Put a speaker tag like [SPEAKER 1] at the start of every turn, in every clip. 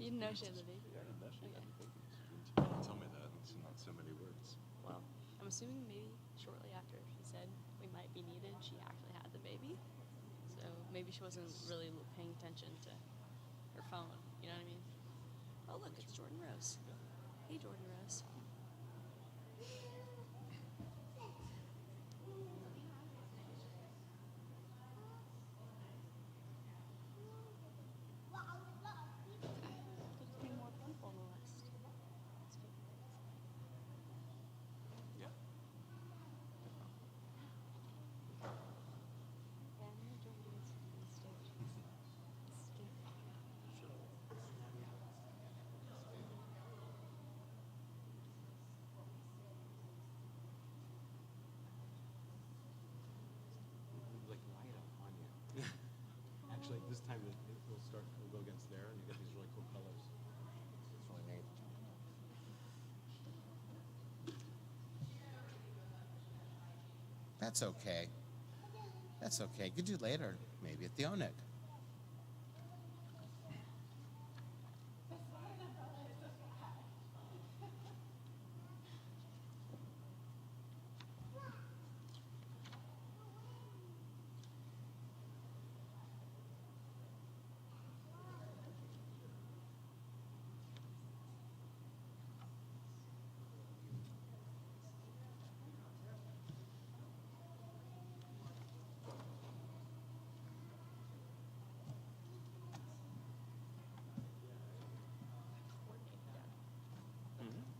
[SPEAKER 1] You didn't know she had the baby?
[SPEAKER 2] Yeah, I didn't know she had a baby. She didn't tell me that. It's not so many words.
[SPEAKER 1] Well, I'm assuming maybe shortly after she said we might be needed, she actually had the baby. So maybe she wasn't really paying attention to her phone. You know what I mean? Oh, look, it's Jordan Rose.
[SPEAKER 2] Yeah.
[SPEAKER 1] Hey, Jordan Rose. There's more people on the list.
[SPEAKER 2] Yeah.
[SPEAKER 1] Yeah, I'm gonna join you on stage.
[SPEAKER 3] Like light up on you. Actually, this time we'll go against there, and you get these really cool colors. It's really neat.
[SPEAKER 4] That's okay. That's okay. Could do later, maybe at the ONIC.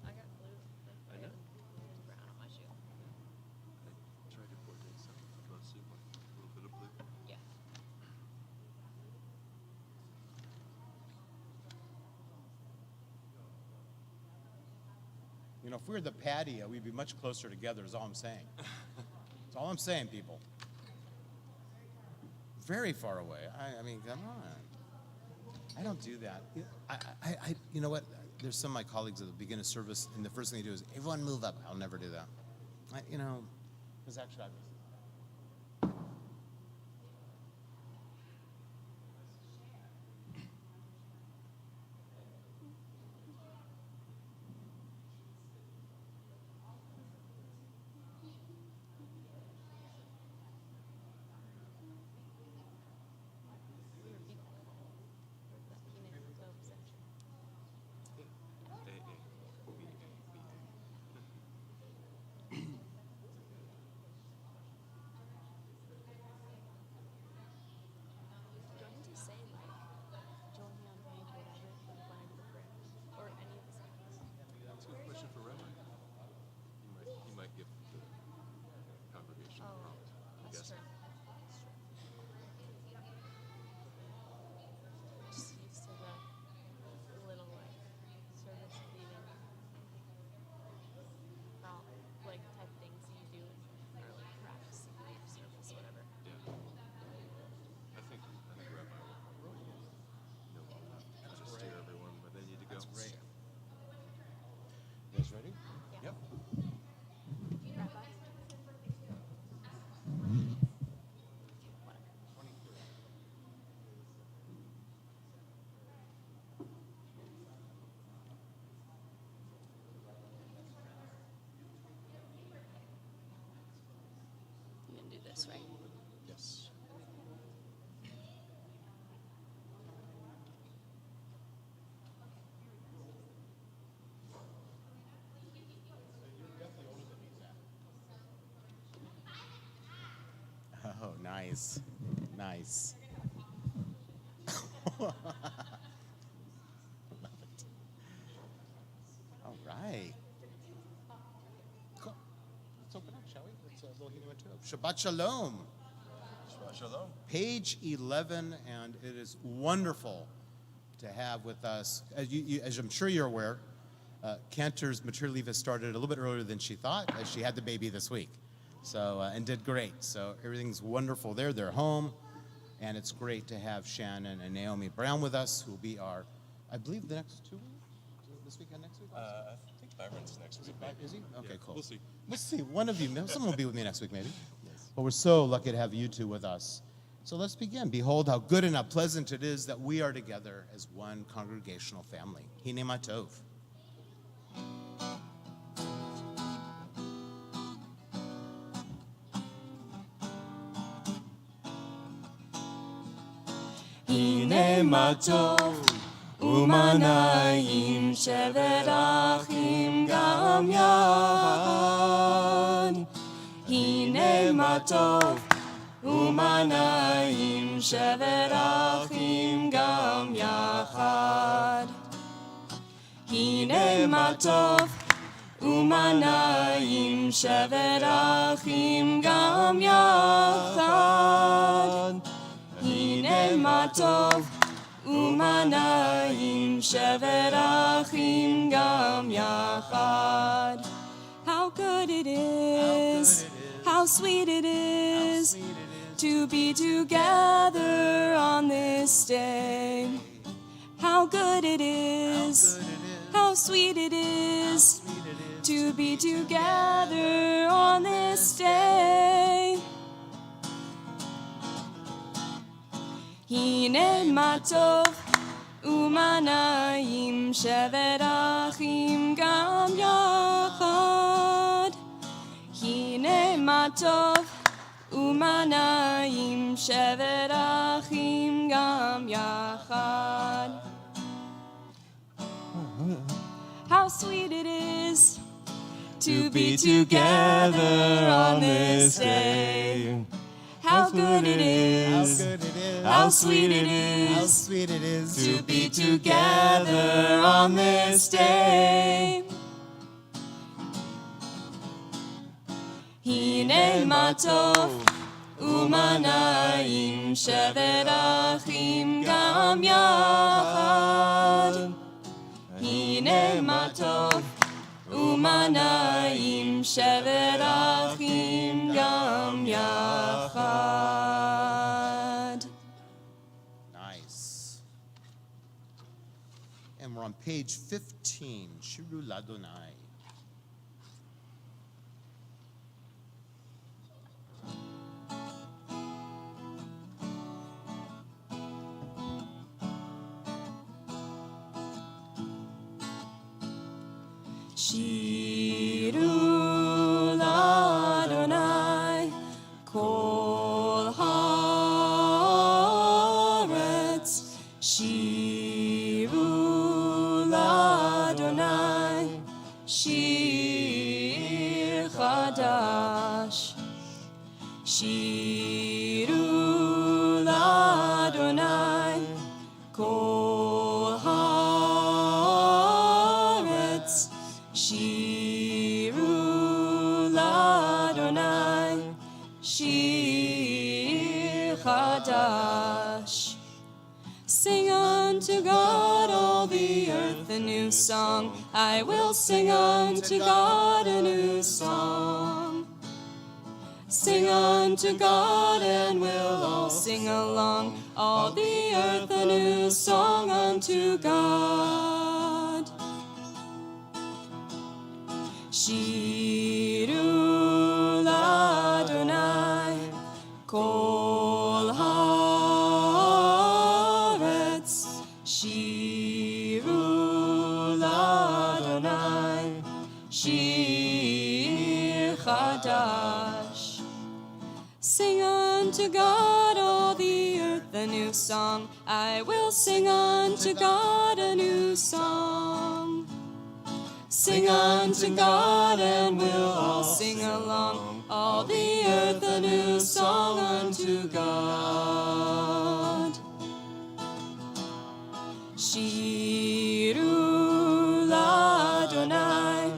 [SPEAKER 1] I got blue, like
[SPEAKER 2] I
[SPEAKER 1] red
[SPEAKER 2] know.
[SPEAKER 1] and brown on my shoe.
[SPEAKER 2] I tried to coordinate something mostly like a little bit of blue.
[SPEAKER 1] Yeah.
[SPEAKER 4] You know, if we were the patio, we'd be much closer together, is all I'm saying. That's all I'm saying, people. Very far away. I mean, come on. I don't do that. You know what? There's some of my colleagues at the beginning of service, and the first thing they do is, everyone move up. I'll never do that. Because actually,
[SPEAKER 1] We were beat that Phoenix Globe Center. Do I need to say, like, join me on page whatever when I do the prayer? Or any of the songs?
[SPEAKER 2] That's a good question for Reverend. He might give the congregation a prompt. I'm
[SPEAKER 1] That's
[SPEAKER 2] guessing.
[SPEAKER 1] true. That's true. Just used to the little, like, service leading prompt, like, type things you do or, like, practice lead service, whatever.
[SPEAKER 2] Yeah. I think Rabbi will know all that. Just steer everyone where they need to go.
[SPEAKER 4] That's great.
[SPEAKER 3] You guys ready?
[SPEAKER 4] Yep.
[SPEAKER 1] Rabbi? You can do this, right?
[SPEAKER 2] Yes.
[SPEAKER 4] Oh, nice. Nice. Love it. All right. Cool. Let's open up, shall we? Let's a little Hindu too. Shabbat Shalom.
[SPEAKER 2] Shabbat Shalom.
[SPEAKER 4] Page 11, and it is wonderful to have with us, as I'm sure you're aware, Cantor's maternity leave has started a little bit earlier than she thought, as she had the baby this week. So, and did great. So everything's wonderful there. They're home, and it's great to have Shannon and Naomi Brown with us, who will be our, I believe, the next 2 weeks? This weekend, next week? Also?
[SPEAKER 2] I think Byron's next week.
[SPEAKER 4] Is he? Okay,
[SPEAKER 2] Yeah,
[SPEAKER 4] cool.
[SPEAKER 2] We'll see.
[SPEAKER 4] We'll see. One of you, someone will be with me next week, maybe. But we're so lucky to have you two with us. So let's begin. Behold how good and how pleasant it is that we are together as one congregational family. Hine ma tov.
[SPEAKER 5] הנה מה טוב ומה נעים שבת אחים גם יחד. הנה מה טוב ומה נעים שבת אחים גם יחד. הנה מה טוב ומה נעים שבת אחים גם יחד. הנה מה טוב ומה נעים שבת אחים גם יחד. How good it is, how sweet it is to be together on this day. How good it is, how sweet it is to be together on this day. הנה מה טוב ומה נעים שבת אחים גם יחד. הנה מה טוב ומה נעים שבת אחים גם יחד. How sweet it is to be together on this day. How good it is, how sweet it is to be together on this day. הנה מה טוב ומה נעים שבת אחים גם יחד. הנה מה טוב ומה נעים שבת אחים גם יחד.
[SPEAKER 4] Nice. And we're on page 15, Shiru Ladonai.
[SPEAKER 5] שירו לאדוני כל הארץ. שירו לאדוני שיר חדש. שירו לאדוני כל הארץ. שירו לאדוני שיר חדש. Sing unto God all the earth a new song. I will sing unto God a new song. Sing unto God and we'll all sing along. All the earth a new song unto God. שירו לאדוני כל הארץ. שירו לאדוני שיר חדש. Sing unto God all the earth a new song. I will sing unto God a new song. Sing unto God and we'll all sing along. All the earth a new song unto God. שירו לאדוני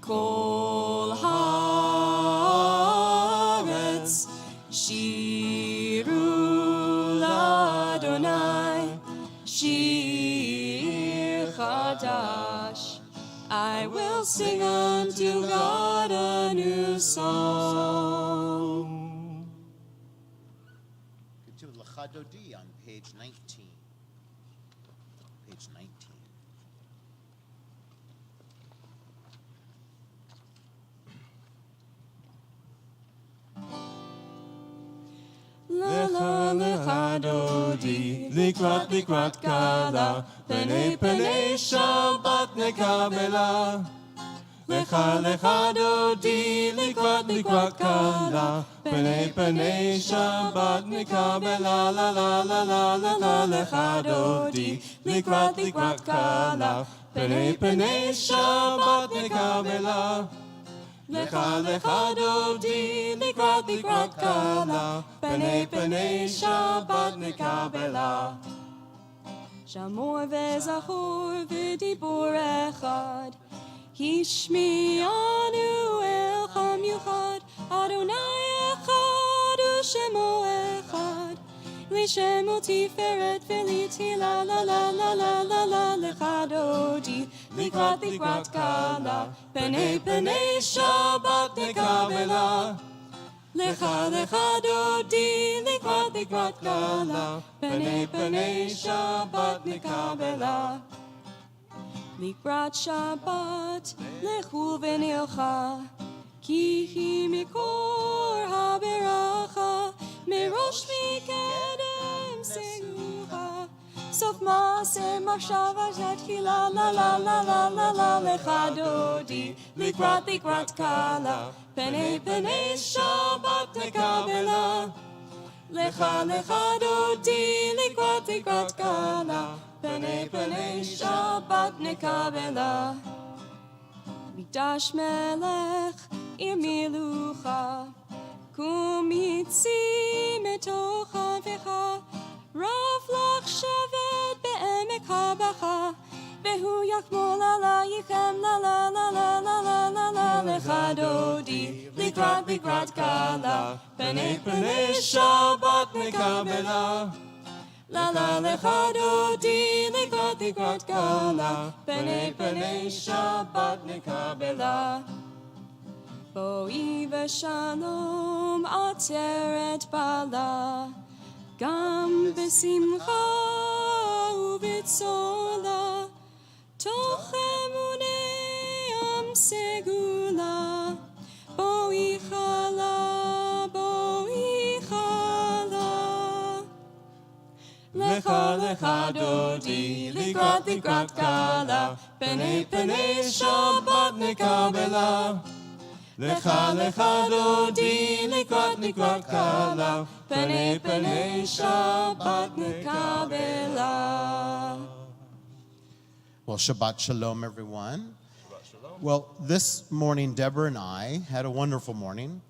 [SPEAKER 5] כל הארץ. שירו לאדוני שיר חדש. I will sing unto God a new song.
[SPEAKER 4] Get to L'chadodi on page 19. Page 19.
[SPEAKER 5] La la lecha dodi, likrat kala, penei Shabbat nekabela. Lecha dodi, likrat kala, penei Shabbat nekabela, la lecha dodi, likrat kala, penei Shabbat nekabela. Lecha dodi, likrat kala, penei Shabbat nekabela. Shamor vezachor v'dibur echad, Hishmi Emanu-El Cham Adonai echad u'shemo echad, L'shemo tiferet v'litila la lecha dodi, likrat kala, penei Shabbat nekabela. Lecha dodi, likrat kala, penei Shabbat nekabela. Likrat Shabbat, lechu v'nilcha, ki hi mikor haberacha, merosh mikedem segucha, sof maaseh machshava tatchila, la lecha dodi, likrat kala, penei Shabbat nekabela. Lecha dodi, likrat kala, penei Shabbat nekabela. Mikdash melech imilucha, kum hitzi metoch avecha, rav lach shevet be'emek habacha, vehu yakmol alayichem la lecha dodi, likrat kala, penei Shabbat nekabela. La lecha dodi, likrat kala, penei Shabbat nekabela. Boi v'shalom ateret bala, gam b'simcha u'b'tzola, toch emunei am segula, boi chala, boi chala. Lecha dodi, likrat kala, penei Shabbat nekabela. Lecha dodi, likrat kala, penei Shabbat nekabela.
[SPEAKER 4] Well, Shabbat Shalom, everyone. Well, this morning, Deborah and I had a wonderful morning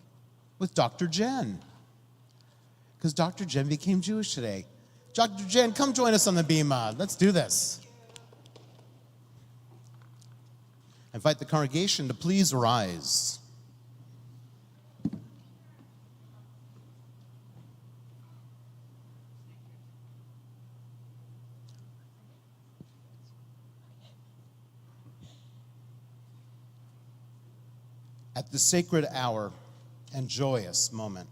[SPEAKER 4] with Dr. Jen, because Dr. Jen became Jewish today. Dr. Jen, come join us on the bima. Let's do this. I invite the congregation to please rise. At the sacred hour and joyous moment,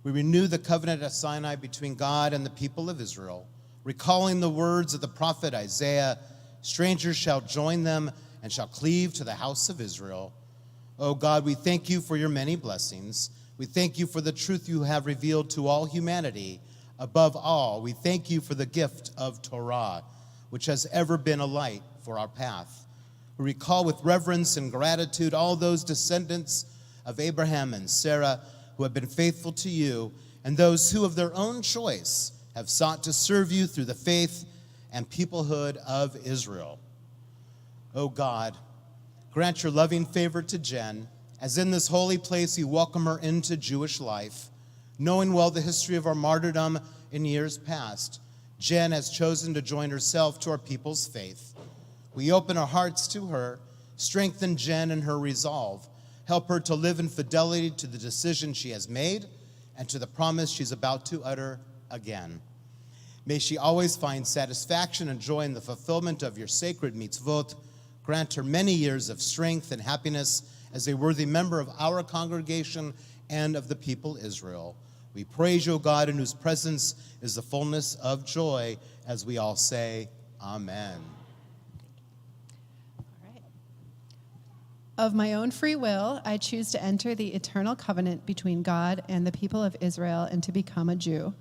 [SPEAKER 4] we renew the covenant at Sinai between God and the people of Israel, recalling the words of the prophet Isaiah, strangers shall join them and shall cleave to the house of Israel. Oh God, we thank you for your many blessings. We thank you for the truth you have revealed to all humanity. Above all, we thank you for the gift of Torah, which has ever been a light for our path. We recall with reverence and gratitude all those descendants of Abraham and Sarah who have been faithful to you, and those who of their own choice have sought to serve you through the faith and peoplehood of Israel. O God, grant your loving favor to Jen, as in this holy place you welcome her into Jewish life. Knowing well the history of our martyrdom in years past, Jen has chosen to join herself to our people's faith. We open our hearts to her, strengthen Jen in her resolve, help her to live in fidelity to the decision she has made and to the promise she's about to utter again. May she always find satisfaction and joy in the fulfillment of your sacred mitzvot. Grant her many years of strength and happiness as a worthy member of our congregation and of the people Israel. We praise you, God, in whose presence is the fullness of joy, as we all say, Amen.
[SPEAKER 6] Of my own free will, I choose to enter the eternal covenant between God and the people of Israel and to become a Jew.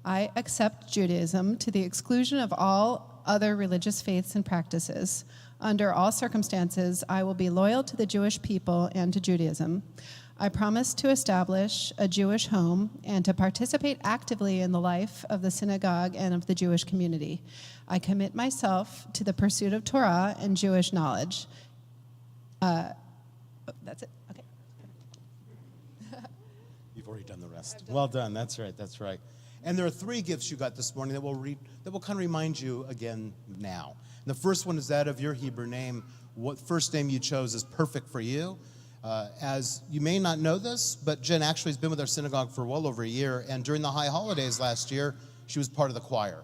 [SPEAKER 6] I accept Judaism to the exclusion of all other religious faiths and practices. Under all circumstances, I will be loyal to the Jewish people and to Judaism. I promise to establish a Jewish home and to participate actively in the life of the synagogue and of the Jewish community. I commit myself to the pursuit of Torah and Jewish knowledge. That's it. Okay.
[SPEAKER 4] You've already done the rest. Well done. That's right. That's right. And there are 3 gifts you got this morning that will kind of remind you again now. And the first one is that of your Hebrew name. What first name you chose is perfect for you. As you may not know this, but Jen actually has been with our synagogue for well over a year, and during the high holidays last year, she was part of the choir.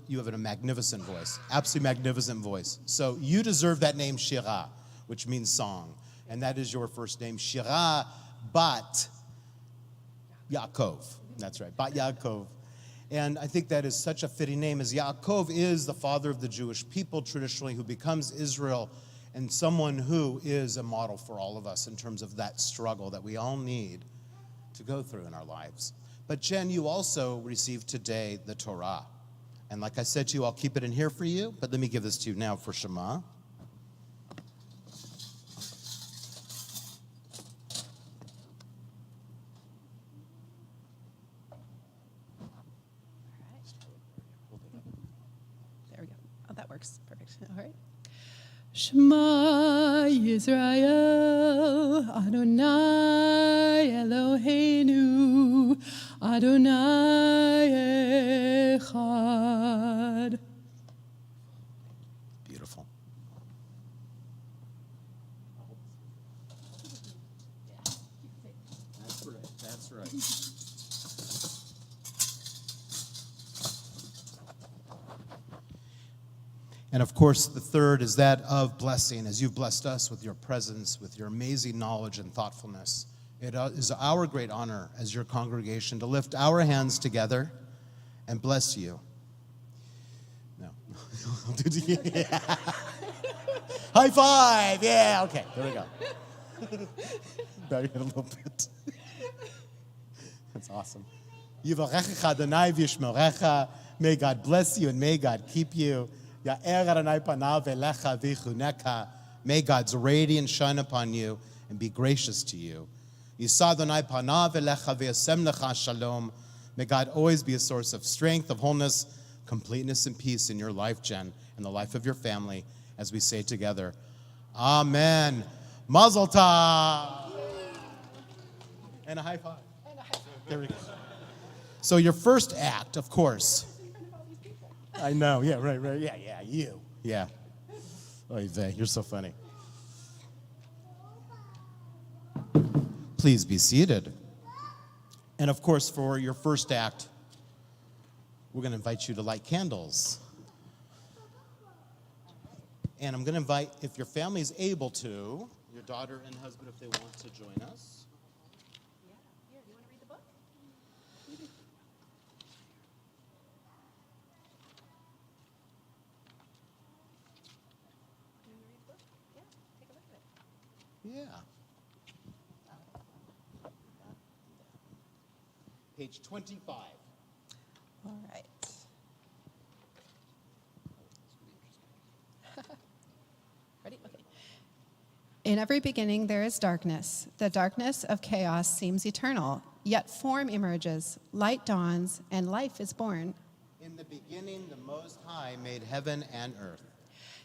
[SPEAKER 4] You have a magnificent voice, absolutely magnificent voice. So you deserve that name Shira, which means song, and that is your first name, Shira Bat Yaakov. That's right, Bat Yaakov. And I think that is such a fitting name, as Yaakov is the father of the Jewish people traditionally, who becomes Israel, and someone who is a model for all of us in terms of that struggle that we all need to go through in our lives. But Jen, you also received today the Torah. And like I said to you, I'll keep it in here for you, but let me give this to you now for Shema.
[SPEAKER 6] There we go. Oh, that works. Perfect. All right. Shema Yisrael, Adonai Eloheinu, Adonai Echad.
[SPEAKER 4] Beautiful. That's right. That's right. And of course, the third is that of blessing, as you've blessed us with your presence, with your amazing knowledge and thoughtfulness. It is our great honor as your congregation to lift our hands together and bless you. No. Yeah. High five! Yeah, okay, there we go. Better get a little bit. That's awesome. Yivarechecha Adonai v'yishmerecha. May God bless you and may God keep you. May God's radiance shine upon you and be gracious to you. May God always be a source of strength, of wholeness, completeness, and peace in your life, Jen, and the life of your family, as we say together, Amen. Mazel tov. And a high five. There we go. So your first act, of course. I know, yeah, right, yeah, you. Yeah. Oy vey, you're so funny. Please be seated. And of course, for your first act, we're going to invite you to light candles. And I'm going to invite, if your family is able to, your daughter and husband, if they want to join us.
[SPEAKER 6] Yeah. Here, you want to read the book?
[SPEAKER 4] Yeah. Page 25.
[SPEAKER 6] All right. Ready? Okay. In every beginning there is darkness. The darkness of chaos seems eternal, yet form emerges, light dawns, and life is born.
[SPEAKER 4] In the beginning, the Most High made heaven and earth.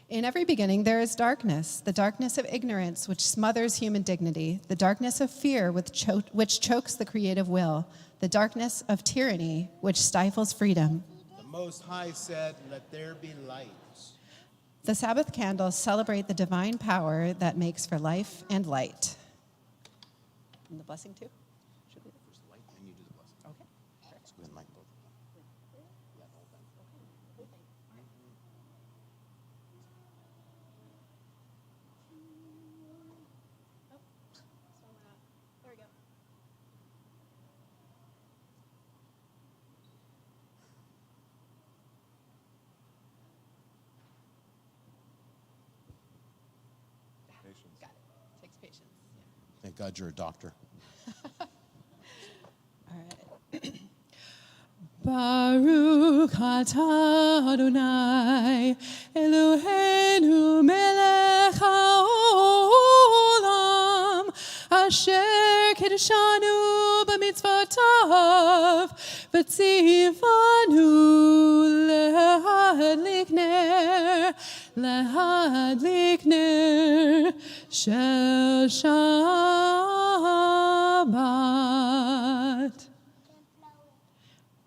[SPEAKER 6] In every beginning there is darkness, the darkness of ignorance which smothers human dignity, the darkness of fear which chokes the creative will, the darkness of tyranny which stifles freedom.
[SPEAKER 4] The Most High said, "Let there be light."
[SPEAKER 6] The Sabbath candles celebrate the divine power that makes for life and light. And the blessing too? Should we?
[SPEAKER 4] First light, and you do the blessing.
[SPEAKER 6] Okay.
[SPEAKER 4] Let's go ahead and light both. Yeah, hold on.
[SPEAKER 6] There we go.
[SPEAKER 2] Patience.
[SPEAKER 6] Got it. Takes patience.
[SPEAKER 4] Thank God you're a doctor.
[SPEAKER 6] All right. Baruch atah Adonai Eloheinu melech haolam asher kiddushanu b'mitzvotav v'tzivanu lehadlik ner shel Shabbat.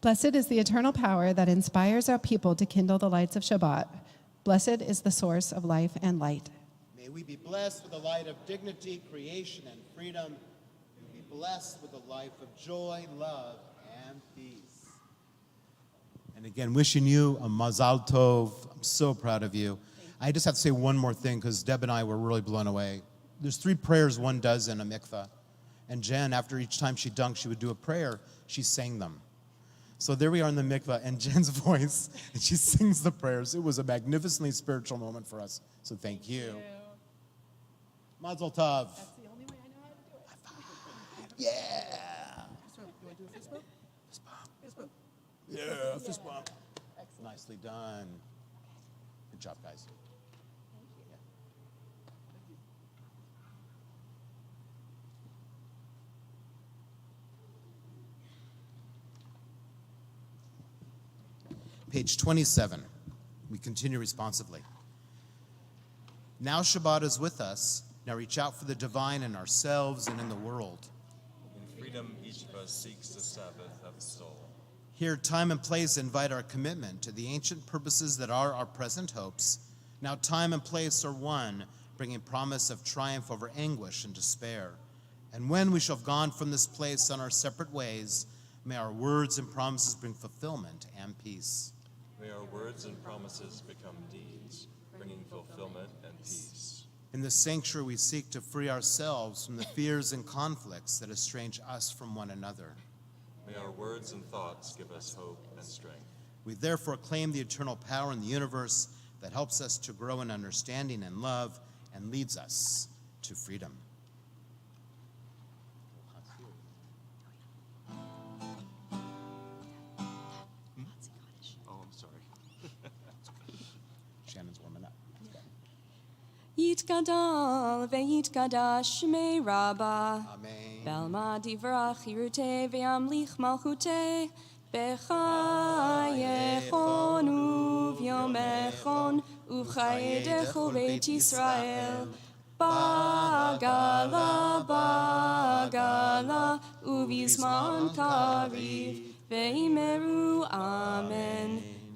[SPEAKER 6] Blessed is the eternal power that inspires our people to kindle the lights of Shabbat. Blessed is the source of life and light.
[SPEAKER 4] May we be blessed with a light of dignity, creation, and freedom. May we be blessed with a life of joy, love, and peace. And again, wishing you a Mazal Tov. I'm so proud of you. I just have to say one more thing because Deb and I were really blown away. There's 3 prayers one does in a mikveh. And Jen, after each time she dunked, she would do a prayer. She sang them. So there we are in the mikveh, and Jen's voice, and she sings the prayers. It was a magnificently spiritual moment for us. So thank you. Mazel tov.
[SPEAKER 6] That's the only way I know how to do it.
[SPEAKER 4] Yeah.
[SPEAKER 3] You want to do a fist bump?
[SPEAKER 4] Fist bump.
[SPEAKER 3] Fist bump.
[SPEAKER 4] Yeah, fist bump. Nicely done. Good job, guys. Page 27. We continue responsively. Now Shabbat is with us. Now reach out for the divine in ourselves and in the world.
[SPEAKER 2] In freedom, each of us seeks the Sabbath of the soul.
[SPEAKER 4] Here, time and place invite our commitment to the ancient purposes that are our present hopes. Now time and place are one, bringing promise of triumph over anguish and despair. And when we shall have gone from this place on our separate ways, may our words and promises bring fulfillment and peace.
[SPEAKER 2] May our words and promises become deeds, bringing fulfillment and peace.
[SPEAKER 4] In this sanctuary, we seek to free ourselves from the fears and conflicts that estrange us from one another.
[SPEAKER 2] May our words and thoughts give us hope and strength.
[SPEAKER 4] We therefore claim the eternal power in the universe that helps us to grow in understanding and love and leads us to freedom.
[SPEAKER 2] Oh, I'm sorry.
[SPEAKER 4] Shannon's warming up.
[SPEAKER 5] Yitgadal ve'yitgadash shmei Rabbah.
[SPEAKER 4] Amen.
[SPEAKER 5] Belma divrach hirute ve'amlich malchute. Bechayechon uvyomechon uchayedecho Beit Yisrael. Bagala, bagala, uvizman kariv. Ve'imeru amen.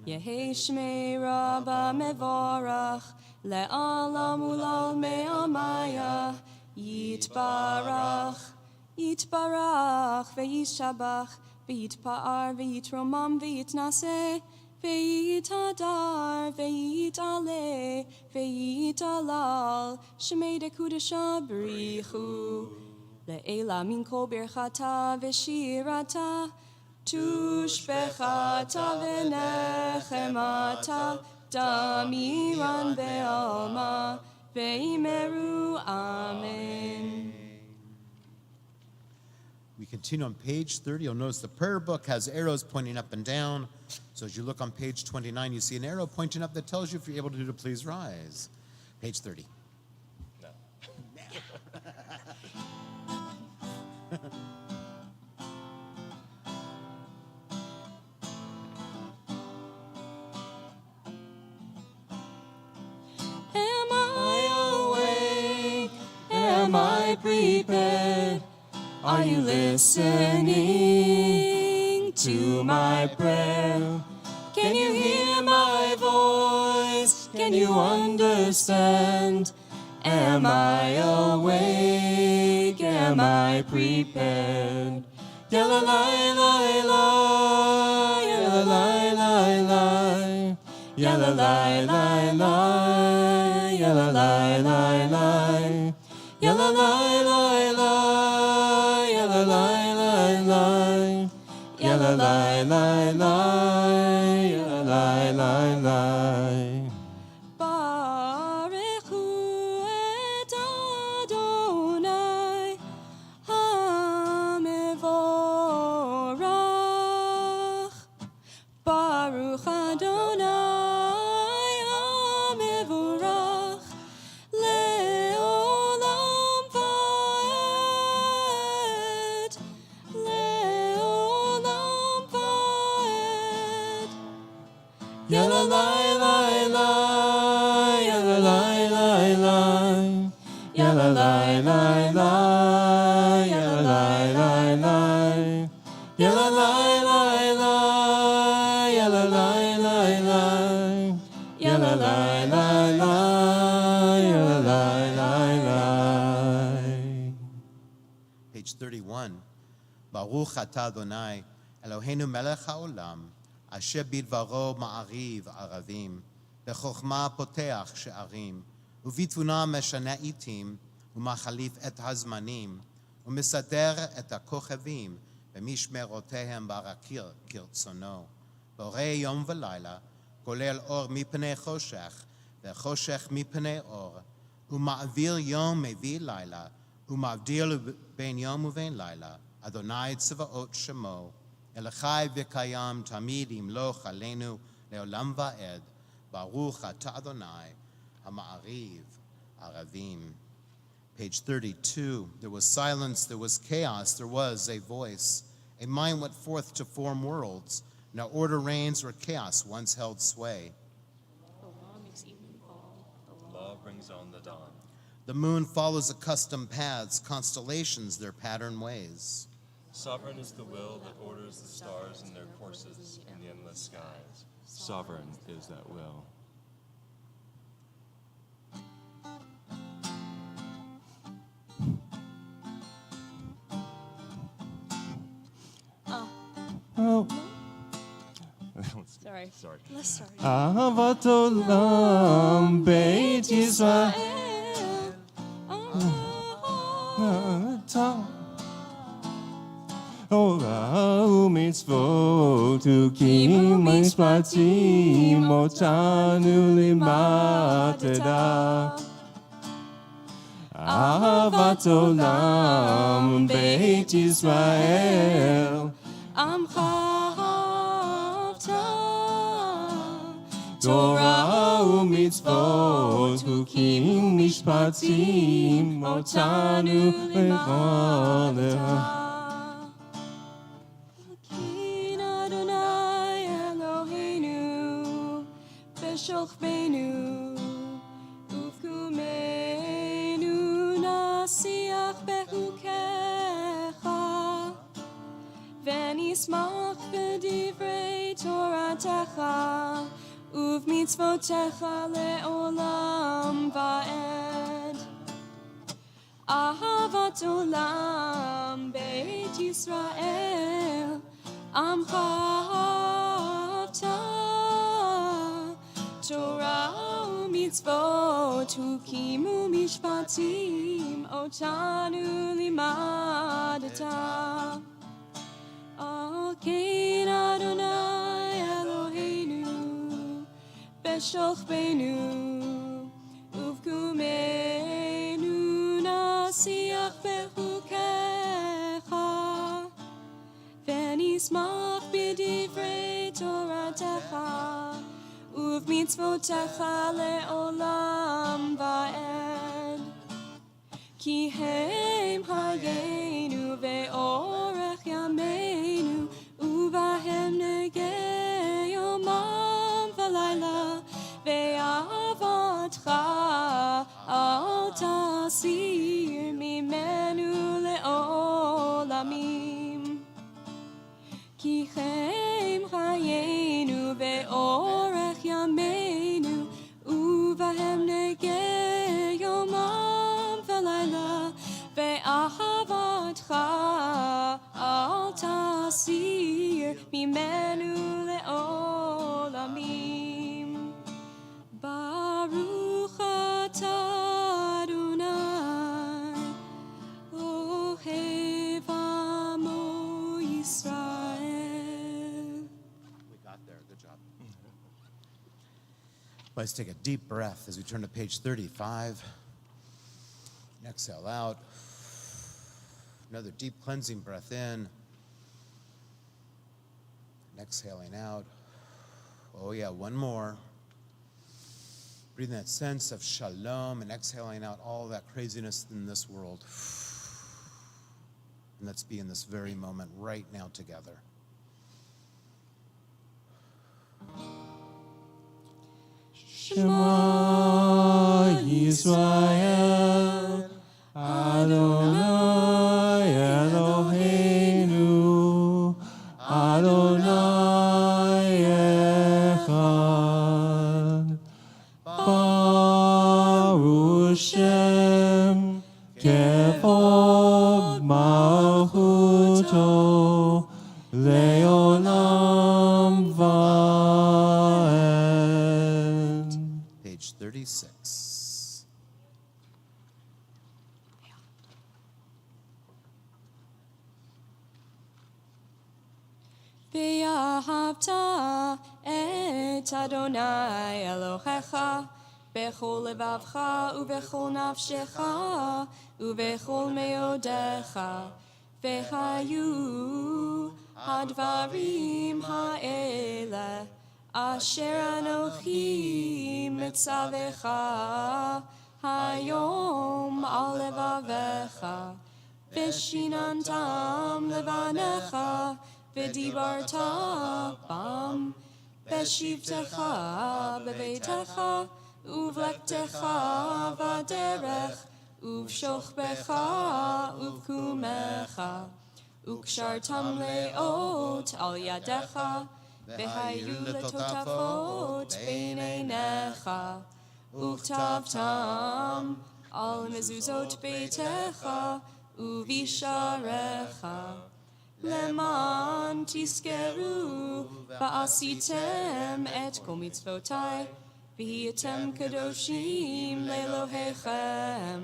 [SPEAKER 5] Yehi shmei Rabbah mevorach. Le'alam ulal me'amaya. Yitbarach, yitbarach, ve'yishabach, ve'yitpa'ar, ve'yitromam, ve'yitnaseh, ve'yitadar, ve'yitale, ve'yitalal, shemei dekudesha b'richu. Le'ela min kol birchata ve'shirata, tushbechata ve'nechemata, damiran be'alma, ve'imeru amen.
[SPEAKER 4] We continue on page 30. You'll notice the prayer book has arrows pointing up and down. So as you look on page 29, you see an arrow pointing up that tells you if you're able to do to please rise. Page 30.
[SPEAKER 2] No.
[SPEAKER 5] Am I awake? Am I prepared? Are you listening to my prayer? Can you hear my voice? Can you understand? Am I awake? Am I prepared? Yalla lai lai lai, yalla lai lai lai, yalla lai lai lai, yalla lai lai lai, yalla lai lai lai, yalla lai lai lai, yalla lai lai lai, yalla lai lai lai. Barechu et Adonai hamevorach. Baruch Adonai HaMevorach Le'olam Va'ed Le'olam Va'ed Yalla lai lai lai Yalla lai lai lai Yalla lai lai lai Yalla lai lai lai Yalla lai lai lai Yalla lai lai lai Yalla lai lai lai Yalla lai lai lai.
[SPEAKER 4] Page 31. Baruch atah Adonai, Eloheinu melech haolam, asher bidvaro ma'ariv aravim, bechokma poteach she'arim, ובתבונה משנה עיתים, ומחליף את הזמנים, ומסדר את הכוכבים במשמרותיהם ברקיע כרצונו. בורא יום ולילה, כולל אור מפני חושך, וחושך מפני אור, ומעביר יום מביא לילה, ומבדיל בין יום ובין לילה, אדוני צבאות שמו, אלחי וקיים תמיד ימלוך עלינו לעולם ועד, ברוך אתה אדוני, Ha'ma'ariv, Aravim. Page 32. There was silence, there was chaos, there was a voice. A mind went forth to form worlds. Now order reigns where chaos once held sway.
[SPEAKER 1] The law makes evening fall. The
[SPEAKER 2] Law brings on the dawn.
[SPEAKER 4] The moon follows accustomed paths, constellations their pattern ways.
[SPEAKER 2] Sovereign is the will that orders the stars in their courses in the endless skies. Sovereign is that will.
[SPEAKER 5] Oh,
[SPEAKER 1] Sorry.
[SPEAKER 2] Sorry.
[SPEAKER 1] Let's start.
[SPEAKER 5] Ahavat Olam Beit Yisrael. Torah u'mitzvot u'kim mishpatim otanu limateda. Ahavat Olam Beit Yisrael. Torah u'mitzvot u'kim mishpatim otanu lecholecha. Kin Adonai Eloheinu b'shochbeinu ufkumeinu nasiach bechukecha v'nismach b'divrei Toratecha uv'mitzvotecha le'olam va'ed. Ahavat olam Beit Yisrael amcha ahavta. Torah u'mitzvot u'kim u'mishpatim otanu limadeta. Kin Adonai Eloheinu b'shochbeinu uv'kumeinu nasiach bechukecha v'nismach b'divrei Toratecha uv'mitzvotecha le'olam va'ed. Ki hem hayenu ve'orech yameinu uvahem negei yomam v'layla ve'avatcha al tasir mimenu le'olamim. Ki hem hayenu ve'orech yameinu uvahem negei yomam v'layla ve'ahavatcha al tasir mimenu le'olamim. Baruch atah Adonai ohev amo Yisrael.
[SPEAKER 4] We got there. Good job. Let's take a deep breath as we turn to page 35. And exhale out. Another deep cleansing breath in. And exhaling out. Oh, yeah, one more. Breathing that sense of shalom and exhaling out all that craziness in this world. And let's be in this very moment right now together.
[SPEAKER 7] Shema Yisrael, Adonai Eloheinu, Adonai Echad. Baruch Shem Kevod Malchuto Leolam Vaed.
[SPEAKER 4] Page 36.
[SPEAKER 5] Ve'ahavta et Adonai Elohecha bechol levavcha uvechol nafshecha uvechol meodecha vehayu hadvarim ha'ele asher anochi mitzavecha hayom al levavecha veshinantam levanecha v'dibarta bam beshivtecha beveitecha uvlektecha vaderech uvshochbecha uvkumecha ukshartam leot al yadecha v'hayu letotafot beineinecha uktavtam al mezuzot beitecha uvisharecha leman tiskeru ba'asitem et kol mitzvotai v'hiyatem kadoshim le'elohechem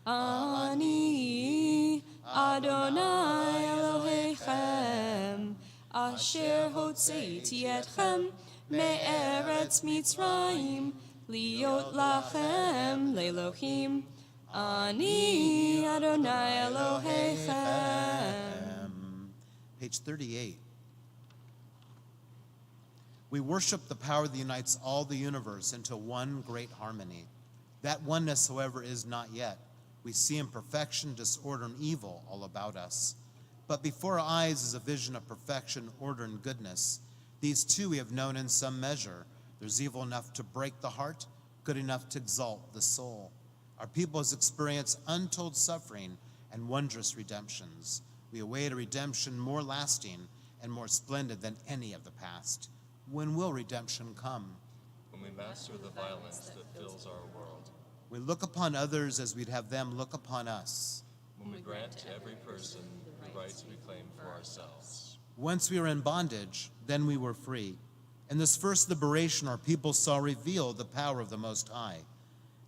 [SPEAKER 5] ani Adonai Elohechem asher hotzeiti etchem me'eretz Mitzrayim liot lachem le'elohim ani Adonai Elohechem.
[SPEAKER 4] Page 38. We worship the power that unites all the universe into one great harmony. That oneness, however, is not yet. We see imperfection, disorder, and evil all about us. But before our eyes is a vision of perfection, order, and goodness. These two we have known in some measure. There's evil enough to break the heart, good enough to exalt the soul. Our people has experienced untold suffering and wondrous redemptions. We await a redemption more lasting and more splendid than any of the past. When will redemption come?
[SPEAKER 2] When we master the violence that fills our world.
[SPEAKER 4] We look upon others as we'd have them look upon us.
[SPEAKER 2] When we grant to every person the rights we claim for ourselves.
[SPEAKER 4] Once we were in bondage, then we were free. In this first liberation, our people saw revealed the power of the Most High.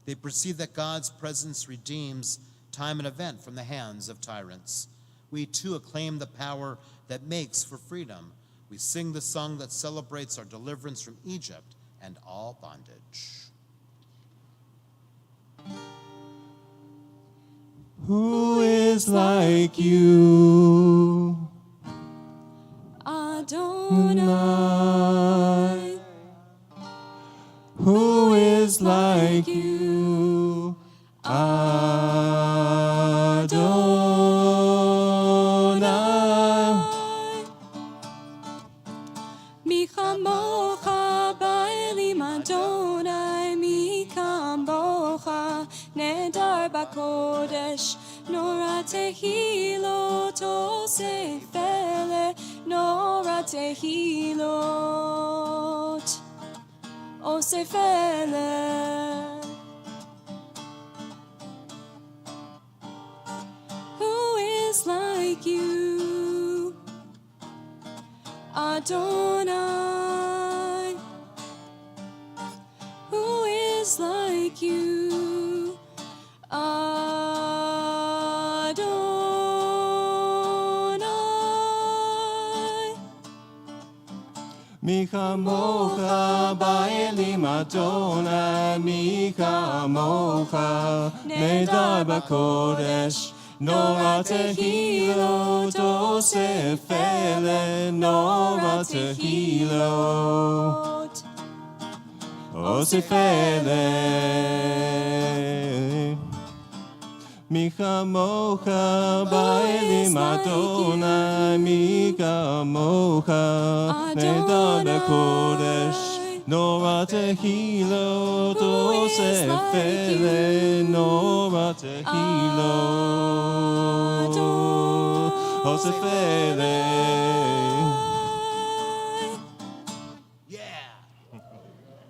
[SPEAKER 4] They perceived that God's presence redeems time and event from the hands of tyrants. We too acclaim the power that makes for freedom. We sing the song that celebrates our deliverance from Egypt and all bondage.
[SPEAKER 7] Who is like you,
[SPEAKER 5] Adonai?
[SPEAKER 7] Who is like you, Adonai?
[SPEAKER 5] Mi chamocha ba'elim Adonai, mi kamocha nedar b'kodesh, nora tehilot osef ele, nora tehilot osef ele. Who is like you, Adonai? Who is like you, Adonai?
[SPEAKER 7] Mi chamocha ba'elim Adonai, mi chamocha nedar b'kodesh, nora tehilot osef ele, nora tehilot Osifele. Mika mocha ba'elim Adonai, Mika mocha nedar kodesh, Nora tehilo tosefele, Nora tehilo tosefele.
[SPEAKER 4] Yeah.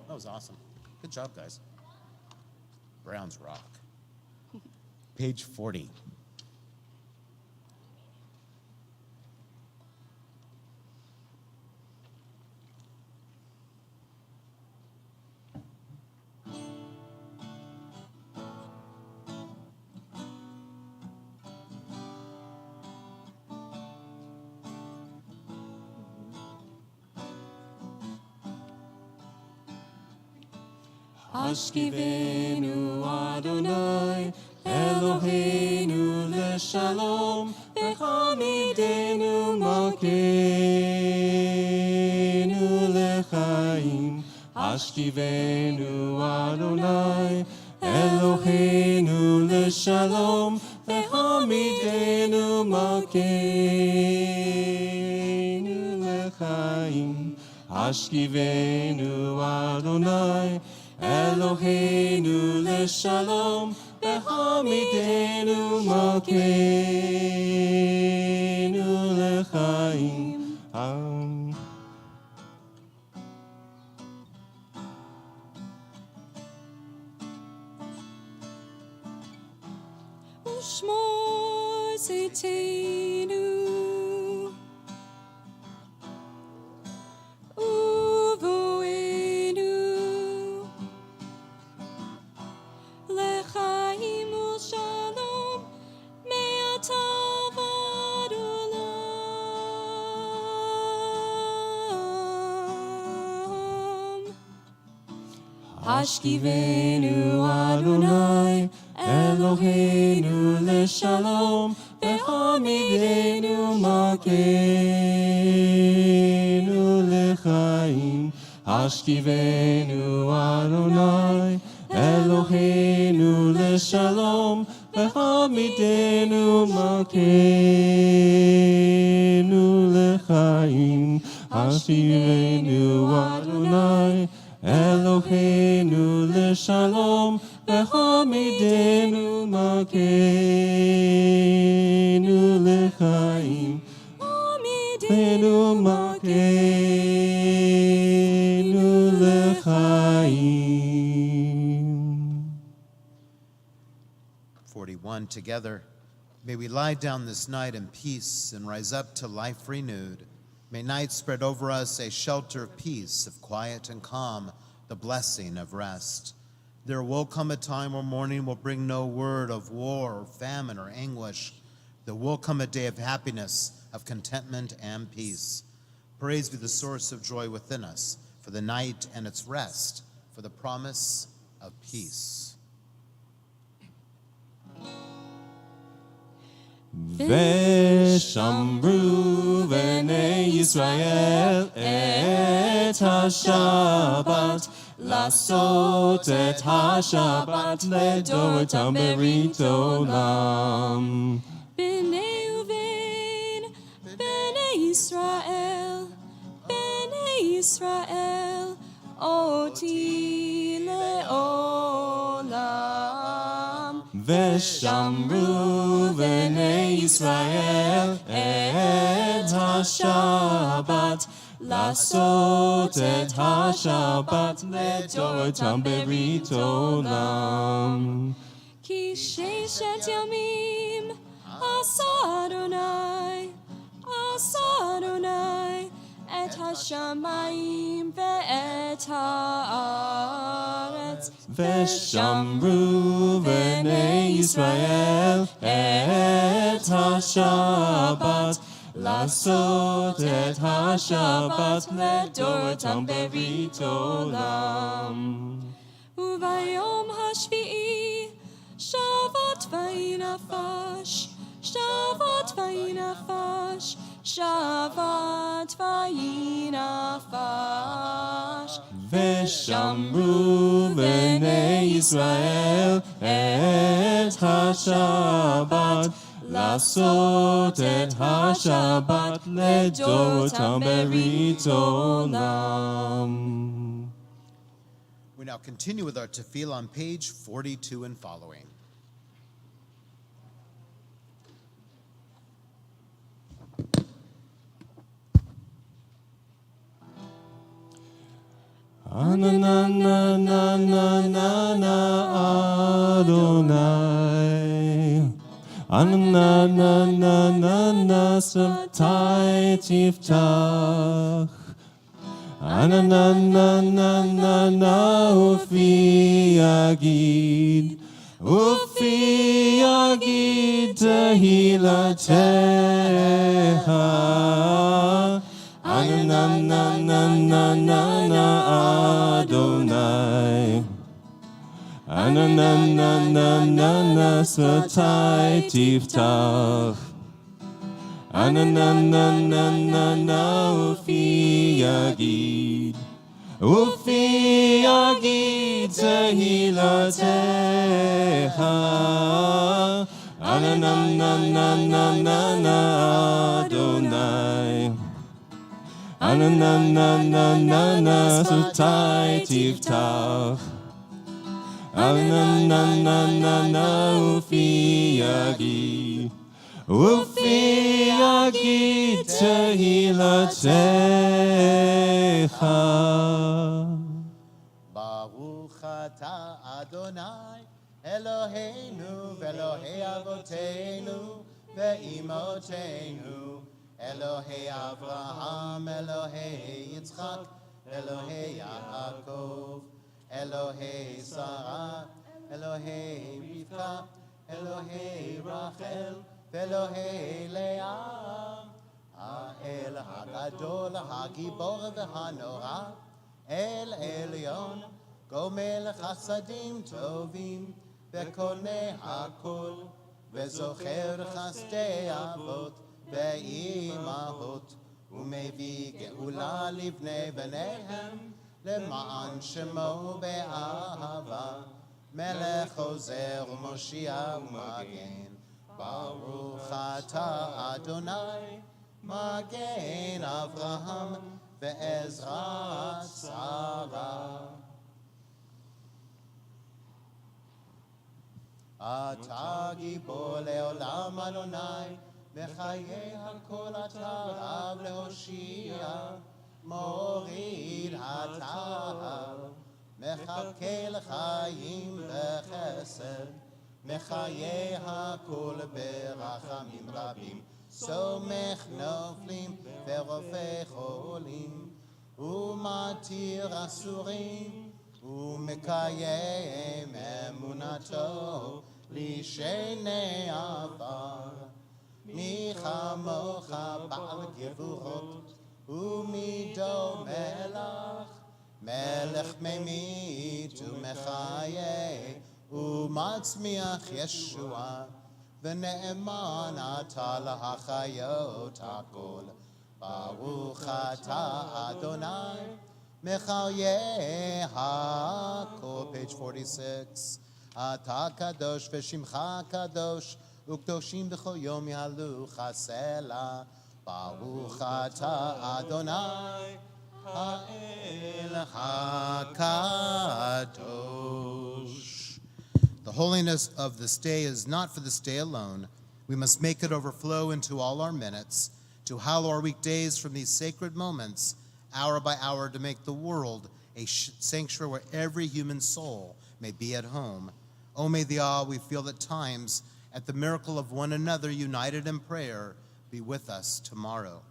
[SPEAKER 4] That was awesome. Good job, guys. Browns rock. Page 40.
[SPEAKER 7] Hashkivenu Adonai, Eloheinu leshalom, v'hamidenu malkeinu lechaim. Hashkivenu Adonai, Eloheinu leshalom, v'hamidenu malkeinu lechaim. Hashkivenu Adonai, Eloheinu leshalom, v'hamidenu malkeinu lechaim.
[SPEAKER 5] Ushmor zitenu, uvoenu, lechaim u'shalom, me'ata v'ad olam.
[SPEAKER 7] Hashkivenu Adonai, Eloheinu leshalom, v'hamidenu malkeinu lechaim. Hashkivenu Adonai, Eloheinu leshalom, v'hamidenu malkeinu lechaim. Hashkivenu Adonai, Eloheinu leshalom, v'hamidenu malkeinu lechaim. Hamidenu malkeinu lechaim.
[SPEAKER 4] 41 together. May we lie down this night in peace and rise up to life renewed. May night spread over us a shelter of peace, of quiet and calm, the blessing of rest. There will come a time where morning will bring no word of war or famine or anguish. There will come a day of happiness, of contentment and peace. Praise be the source of joy within us, for the night and its rest, for the promise of peace.
[SPEAKER 7] Veshamru v'nei Yisrael et ha-Shabbat, לעשות את השבת לדורותם ברית עולם.
[SPEAKER 5] בני ובין, בני ישראל, אותי לעולם.
[SPEAKER 7] ושמרו בני ישראל את השבת, לעשות את השבת לדורותם ברית עולם.
[SPEAKER 5] כי ששת ימים עשה אדוני את השמיים ואת הארץ.
[SPEAKER 7] ושמרו בני ישראל את השבת, לעשות את השבת לדורותם ברית עולם.
[SPEAKER 5] וביום השביעי שבת ויהי נפש, שבת ויהי נפש, שבת ויהי נפש.
[SPEAKER 7] ושמרו בני ישראל את השבת, לעשות את השבת לדורותם ברית עולם.
[SPEAKER 4] We now continue with our tefillah on page 42 and following.
[SPEAKER 7] Ananana Adonai, Ananana Sabtai Tiftach, Ananana Ufi Yagid, Ufi Yagid Tehilatecha, Ananana Adonai, Ananana Satai Tiftach, Ananana Ufi Yagid, Ufi Yagid Tehilatecha, Ananana Adonai, Ananana Satai Tiftach, Ananana Ufi Yagid, Ufi Yagid Tehilatecha.
[SPEAKER 4] Baruch atah Adonai Eloheinu ve'Elohei Avotenu ve'imotenu Elohei Avraham, Elohei Yitzchak, Elohei Yaakov, Elohei Sarah, Elohei Rivka, Elohei Rachel, Elohei Leah, Ha'el HaGadol, HaGibor v'Hanora, El Elyon, Gomel Chasadim Tovim, V'Koneh HaKol, V'Zocher Chasdei Avot, ואימהות, ומביא גאולה לבני בניהם, למען שמו באהבה, מלך עוזר ומושיע ומגן. ברוך אתה אדוני, מגן אברהם ועזרת שרה. אתה גיבור לעולם אדוני, בחיי הכל אתה רב להושיע, מוריד התהר, מחכה לחיים בחסד, מחיי הכל ברחמים רבים, סומך נופלים ורופא חולים, ומתיר אסורים, ומקיים אמונתו לשני עבר. מי כמוך בעל גבורות ומי דומה לך, מלך ממית ומחיה ומצמיח ישועה, ונאמן אתה להחיות הכל. ברוך אתה אדוני מחיי הכל. page 46. אתה קדוש ושמך קדוש, וקדושים בכל יום יעלו חסלה. ברוך אתה אדוני האל הקדוש. The holiness of this day is not for this day alone. We must make it overflow into all our minutes, to hallow our weekdays from these sacred moments, hour by hour, to make the world a sanctuary where every human soul may be at home. Oh, may the awe we feel at times at the miracle of one another united in prayer be with us tomorrow.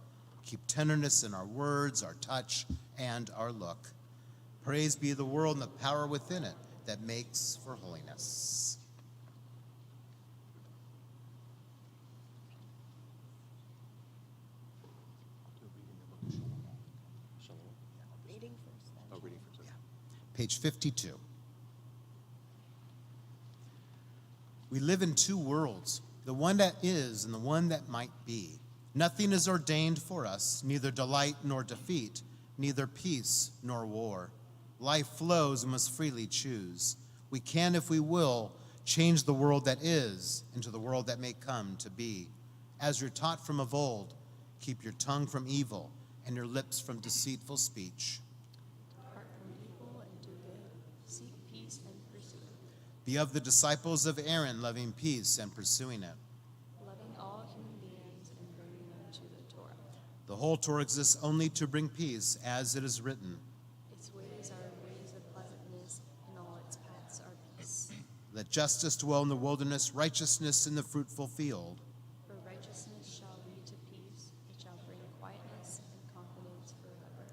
[SPEAKER 4] Keep tenderness in our words, our touch, and our look. Praise be the world and the power within it that makes for holiness.
[SPEAKER 1] Reading first. Then.
[SPEAKER 2] Oh, reading first.
[SPEAKER 4] Page 52. We live in two worlds, the one that is and the one that might be. Nothing is ordained for us, neither delight nor defeat, neither peace nor war. Life flows, we must freely choose. We can, if we will, change the world that is into the world that may come to be. As you're taught from of old, keep your tongue from evil and your lips from deceitful speech.
[SPEAKER 1] Depart from evil and do good. Seek peace and pursue it.
[SPEAKER 4] Be of the disciples of Aaron, loving peace and pursuing it.
[SPEAKER 1] Loving all human beings and bringing them to the Torah.
[SPEAKER 4] The whole Torah exists only to bring peace, as it is written.
[SPEAKER 1] Its ways are ways of pleasantness, and all its paths are peace.
[SPEAKER 4] Let justice dwell in the wilderness, righteousness in the fruitful field.
[SPEAKER 1] For righteousness shall lead to peace, it shall bring quietness and confidence forever.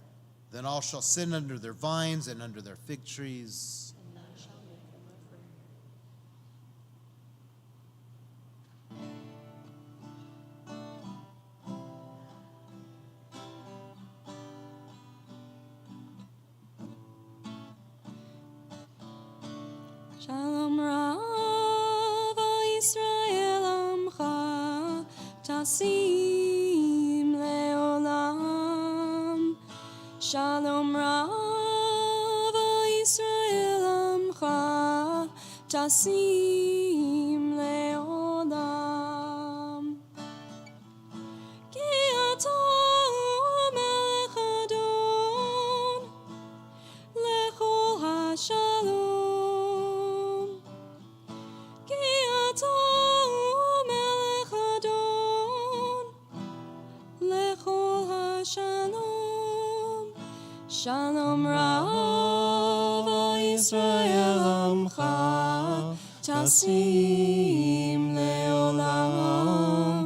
[SPEAKER 4] Then all shall sit under their vines and under their fig trees.
[SPEAKER 1] And none shall make them afraid.
[SPEAKER 5] Shalom Rav Yisrael Amcha Tasim Leolam. Shalom Rav Yisrael Amcha Tasim Leolam. Ki ato melech Adon lechol hashalom. Ki ato melech Adon lechol hashalom. Shalom Rav Yisrael Amcha Tasim Leolam.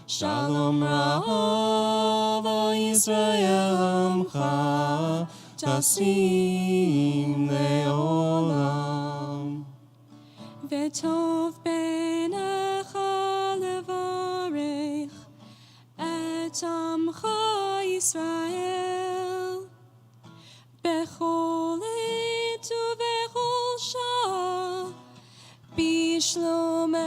[SPEAKER 5] Shalom Rav Yisrael Amcha Tasim Leolam. V'tov beinecha levarech et amcha Yisrael bechol עת ובכל שעה בשלומך.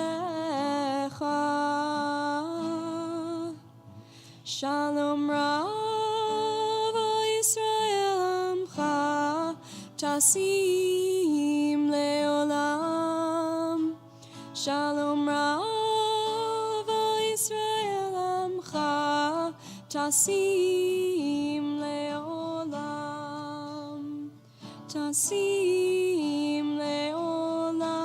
[SPEAKER 5] Shalom Rav Yisrael Amcha Tasim Leolam. Shalom Rav Yisrael Amcha Tasim Leolam. Tasim Leolam.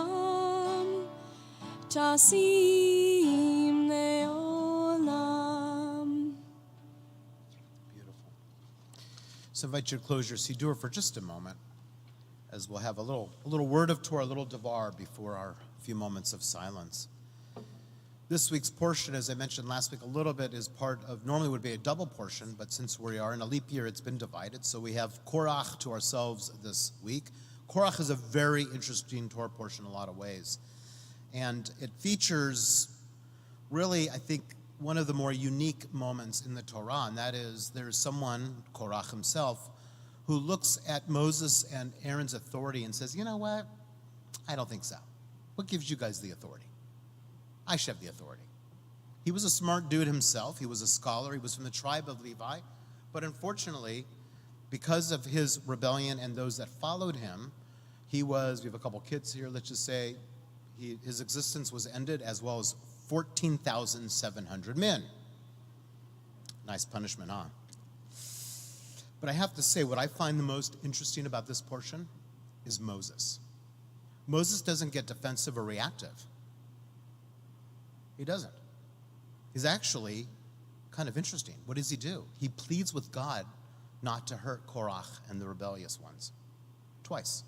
[SPEAKER 5] Tasim Leolam.
[SPEAKER 4] Beautiful. So I invite you to close your siddur for just a moment, as we'll have a little word of Torah, a little devar before our few moments of silence. This week's portion, as I mentioned last week, a little bit is part of, normally would be a double portion, but since we are in a leap year, it's been divided. So we have Korach to ourselves this week. Korach is a very interesting Torah portion in a lot of ways. And it features really, I think, one of the more unique moments in the Torah, and that is there's someone, Korach himself, who looks at Moses and Aaron's authority and says, you know what? I don't think so. What gives you guys the authority? I should have the authority. He was a smart dude himself. He was a scholar. He was from the tribe of Levi. But unfortunately, because of his rebellion and those that followed him, we have a couple kids here, let's just say, his existence was ended, as well as 14,700 men. Nice punishment, huh? But I have to say, what I find the most interesting about this portion is Moses. Moses doesn't get defensive or reactive. He doesn't. He's actually kind of interesting. What does he do? He pleads with God not to hurt Korach and the rebellious ones. Twice.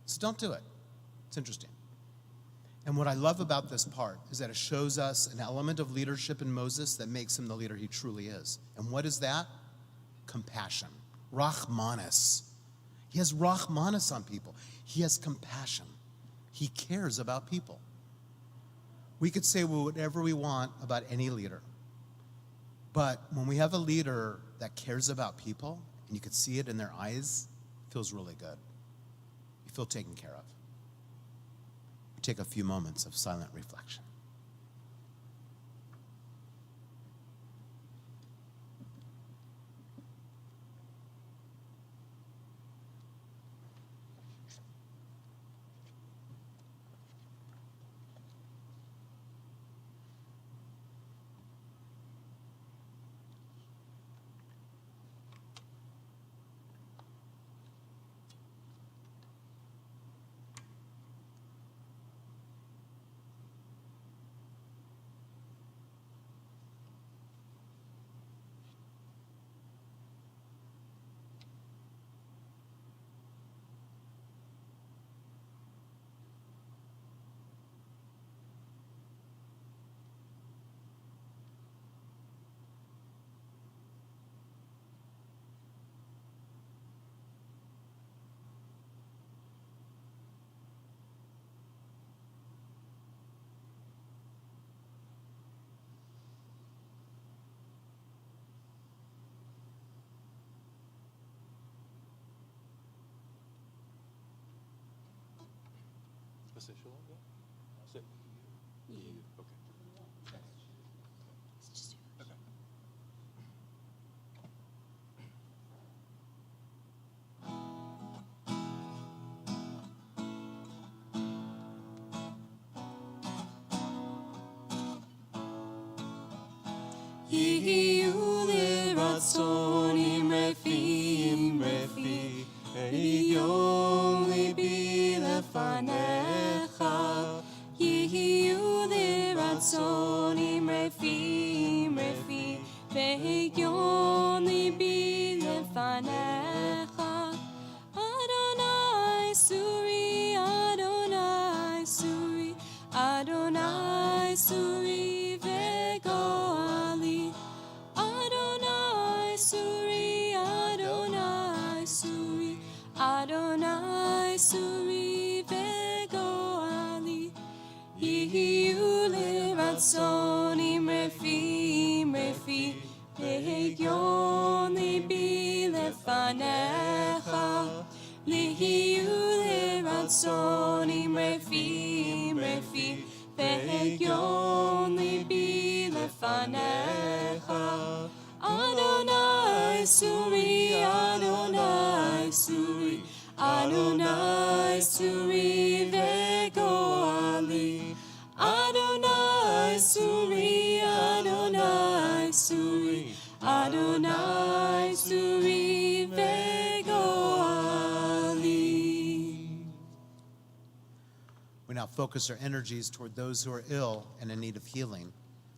[SPEAKER 4] So don't do it. It's interesting. And what I love about this part is that it shows us an element of leadership in Moses that makes him the leader he truly is. And what is that? Compassion. Rachmanis. He has rachmanis on people. He has compassion. He cares about people. We could say whatever we want about any leader. But when we have a leader that cares about people, and you could see it in their eyes, it feels really good. You feel taken care of. We take a few moments of silent reflection.
[SPEAKER 2] say shalom? Yeah. Say Eve. Okay.
[SPEAKER 1] Let's just do it.
[SPEAKER 2] Okay.
[SPEAKER 7] Yihiyule ratzonim refi, Eyom libi lefanecha. Yihiyule ratzonim refi, Eyom libi lefanecha. Adonai suri, Adonai suri, Adonai suri vegoali. Adonai suri, Adonai suri, Adonai suri vegoali. Yihiule ratzonim refi, Lehion libi lefanecha. Lihiule ratzonim refi, Lehion libi lefanecha. Adonai suri, Adonai suri, Adonai suri vegoali. Adonai suri, Adonai suri, Adonai suri vegoali.
[SPEAKER 4] We now focus our energies toward those who are ill and in need of healing.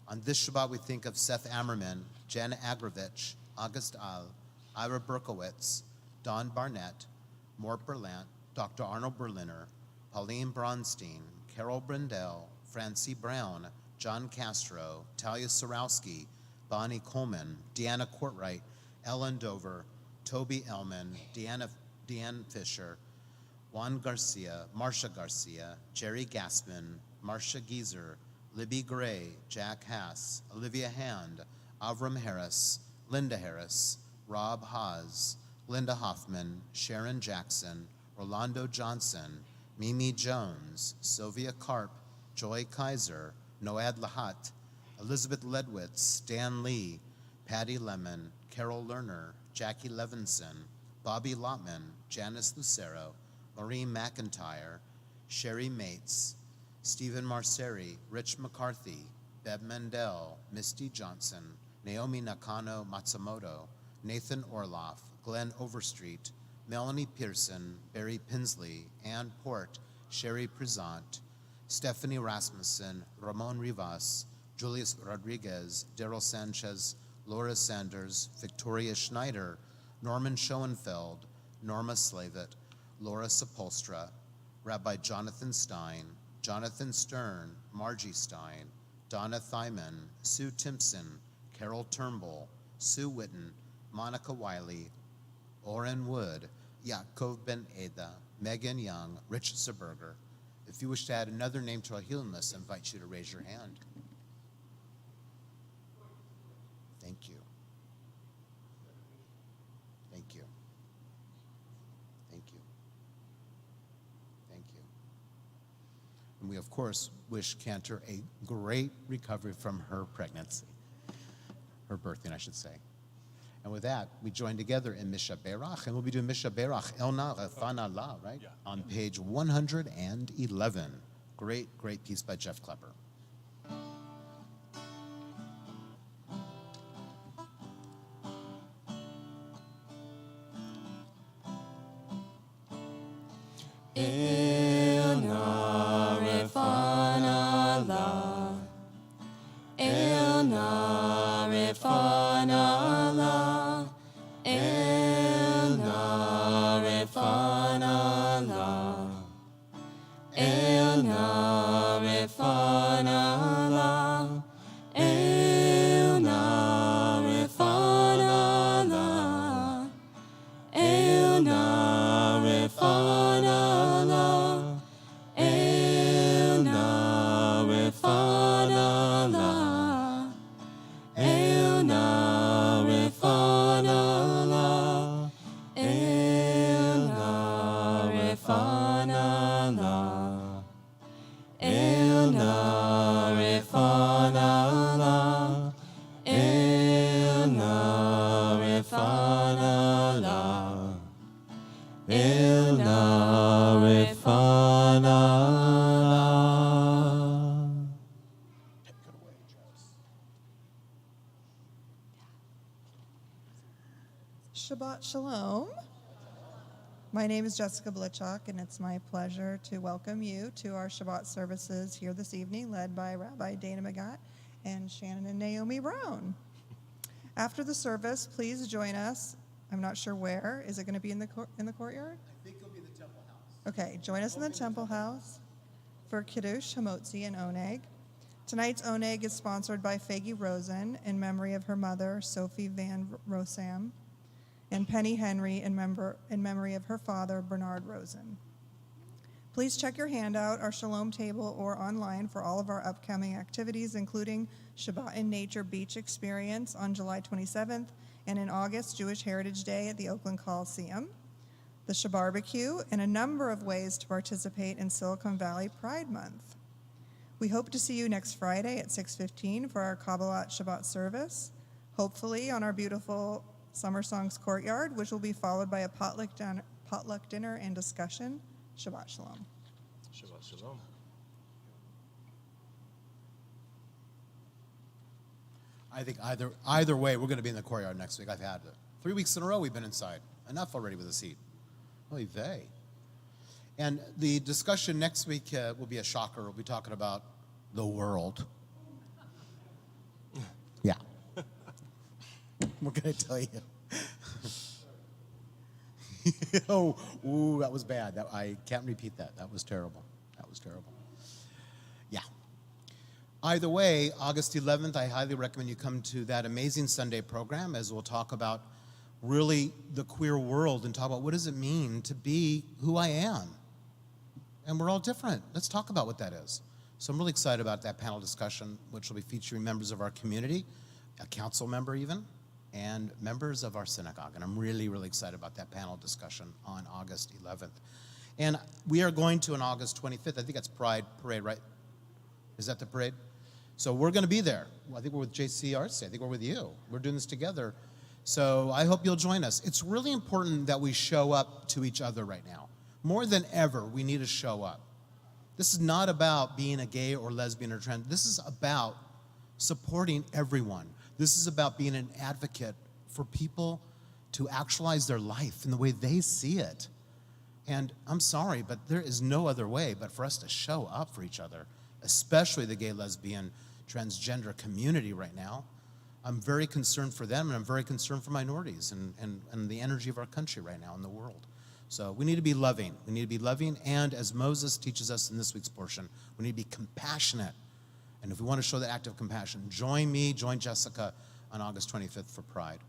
[SPEAKER 4] On this Shabbat, we think of Seth Ammerman, Jen Agrovich, August Al, Ira Berkowitz, Don Barnett, Mort Berlant, Dr. Arnold Berliner, Pauline Bronstein, Carol Brindell, Francie Brown, John Castro, Talia Sorowski, Bonnie Coleman, Deanna Courtwright, Ellen Dover, Toby Ellman, Deanne Fisher, Juan Garcia, Marcia Garcia, Jerry Gaspin, Marcia Gieser, Libby Gray, Jack Haas, Olivia Hand, Avram Harris, Linda Harris, Rob Haas, Linda Hoffman, Sharon Jackson, Rolando Johnson, Mimi Jones, Sylvia Karp, Joy Kaiser, Noad Lahat, Elizabeth Ledwitz, Dan Lee, Patty Lemon, Carol Lerner, Jackie Levinson, Bobby Lotman, Janice Lucero, Maureen McIntyre, Sherry Mates, Stephen Marceri, Rich McCarthy, Beb Mendel, Misty Johnson, Naomi Nakano Matsumoto, Nathan Orloff, Glenn Overstreet, Melanie Pearson, Barry Pinsley, Ann Port, Sherry Prezant, Stephanie Rasmussen, Ramon Rivas, Julius Rodriguez, Daryl Sanchez, Laura Sanders, Victoria Schneider, Norman Schoenfeld, Norma Slavett, Laura Sepulstra, Rabbi Jonathan Stein, Jonathan Stern, Margie Stein, Donna Thyman, Sue Timpson, Carol Turnbull, Sue Witten, Monica Wiley, Oren Wood, Yaakov Ben Eda, Megan Young, Rich Zerberger. If you wish to add another name to our healing list, I invite you to raise your hand. Thank you. Thank you. Thank you. Thank you. And we, of course, wish Cantor a great recovery from her pregnancy, her birthing, I should say. And with that, we join together in Misha Berach, and we'll be doing Misha Berach Elna Refana La, right?
[SPEAKER 2] Yeah.
[SPEAKER 4] On page 111. Great, great piece by Jeff Klepper.
[SPEAKER 7] Elna Refana La, Elna Refana La, Elna Refana La, Elna Refana La, Elna Refana La, Elna Refana La, Elna Refana La, Elna Refana La, Elna Refana La. Ilna Refanala.
[SPEAKER 8] Shabbat Shalom. My name is Jessica Blichok, and it's my pleasure to welcome you to our Shabbat services here this evening, led by Rabbi Dana Magat and Shannon and Naomi Brown. After the service, please join us. I'm not sure where. Is it going to be in the courtyard?
[SPEAKER 4] I think it'll be the Temple House.
[SPEAKER 8] Okay, join us in the Temple House for Kiddush, Hamotzi, and Oneg. Tonight's Oneg is sponsored by Faggy Rosen in memory of her mother, Sophie Van Rosam, and Penny Henry in memory of her father, Bernard Rosen. Please check your handout, our Shalom table, or online for all of our upcoming activities, including Shabbat in Nature Beach Experience on July 27th, and in August, Jewish Heritage Day at the Oakland Coliseum, the Shabarbecue, and a number of ways to participate in Silicon Valley Pride Month. We hope to see you next Friday at 6:15 for our Kabbalat Shabbat service, hopefully on our beautiful Summer Songs Courtyard, which will be followed by a potluck dinner and discussion. Shabbat Shalom.
[SPEAKER 2] Shabbat Shalom.
[SPEAKER 4] I think either way, we're going to be in the courtyard next week. I've had it. 3 weeks in a row we've been inside. Enough already with the seat. Oy vey. And the discussion next week will be a shocker. We'll be talking about the world. Yeah. We're going to tell you. Oh, ooh, that was bad. I can't repeat that. That was terrible. That was terrible. Yeah. Either way, August 11th, I highly recommend you come to that amazing Sunday program as we'll talk about really the queer world and talk about what does it mean to be who I am. And we're all different. Let's talk about what that is. So I'm really excited about that panel discussion, which will be featuring members of our community, a council member even, and members of our synagogue. And I'm really, really excited about that panel discussion on August 11th. And we are going to on August 25th. I think that's Pride Parade, right? Is that the parade? So we're going to be there. Well, I think we're with JCRC. I think we're with you. We're doing this together. So I hope you'll join us. It's really important that we show up to each other right now. More than ever, we need to show up. This is not about being a gay or lesbian or trans. This is about supporting everyone. This is about being an advocate for people to actualize their life in the way they see it. And I'm sorry, but there is no other way but for us to show up for each other, especially the gay, lesbian, transgender community right now. I'm very concerned for them, and I'm very concerned for minorities and the energy of our country right now in the world. So we need to be loving. We need to be loving, and as Moses teaches us in this week's portion, we need to be compassionate. And if we want to show that act of compassion, join me, join Jessica on August 25th for Pride.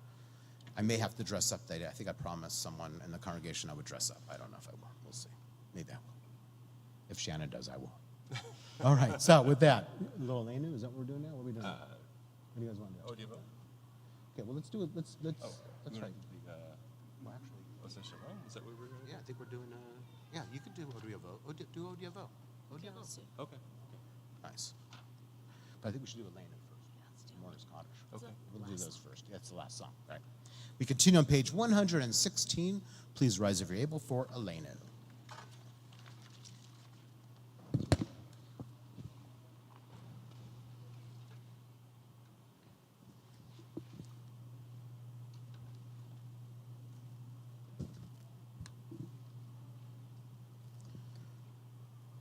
[SPEAKER 4] I may have to dress up that day. I think I promised someone in the congregation I would dress up. I don't know if I will. We'll see. Maybe I will. If Shannon does, I will. All right, so with that, little Elenu, is that what we're doing now? What are we doing? What do you guys want to do?
[SPEAKER 2] Oh, do you vote?
[SPEAKER 4] Okay, well, let's do it. Let's
[SPEAKER 2] Oh,
[SPEAKER 4] right.
[SPEAKER 2] well, actually, was that Shalom? Is that what we're doing?
[SPEAKER 4] Yeah, I think we're doing, yeah, you could do Odiavo. Do Odiavo. Odiavo.
[SPEAKER 2] Okay.
[SPEAKER 4] Nice. But I think we should do Elena first. Morris Cottage.
[SPEAKER 2] Okay.
[SPEAKER 4] We'll do those first. That's the last song, right? We continue on page 116. Please rise if you're able for Elena.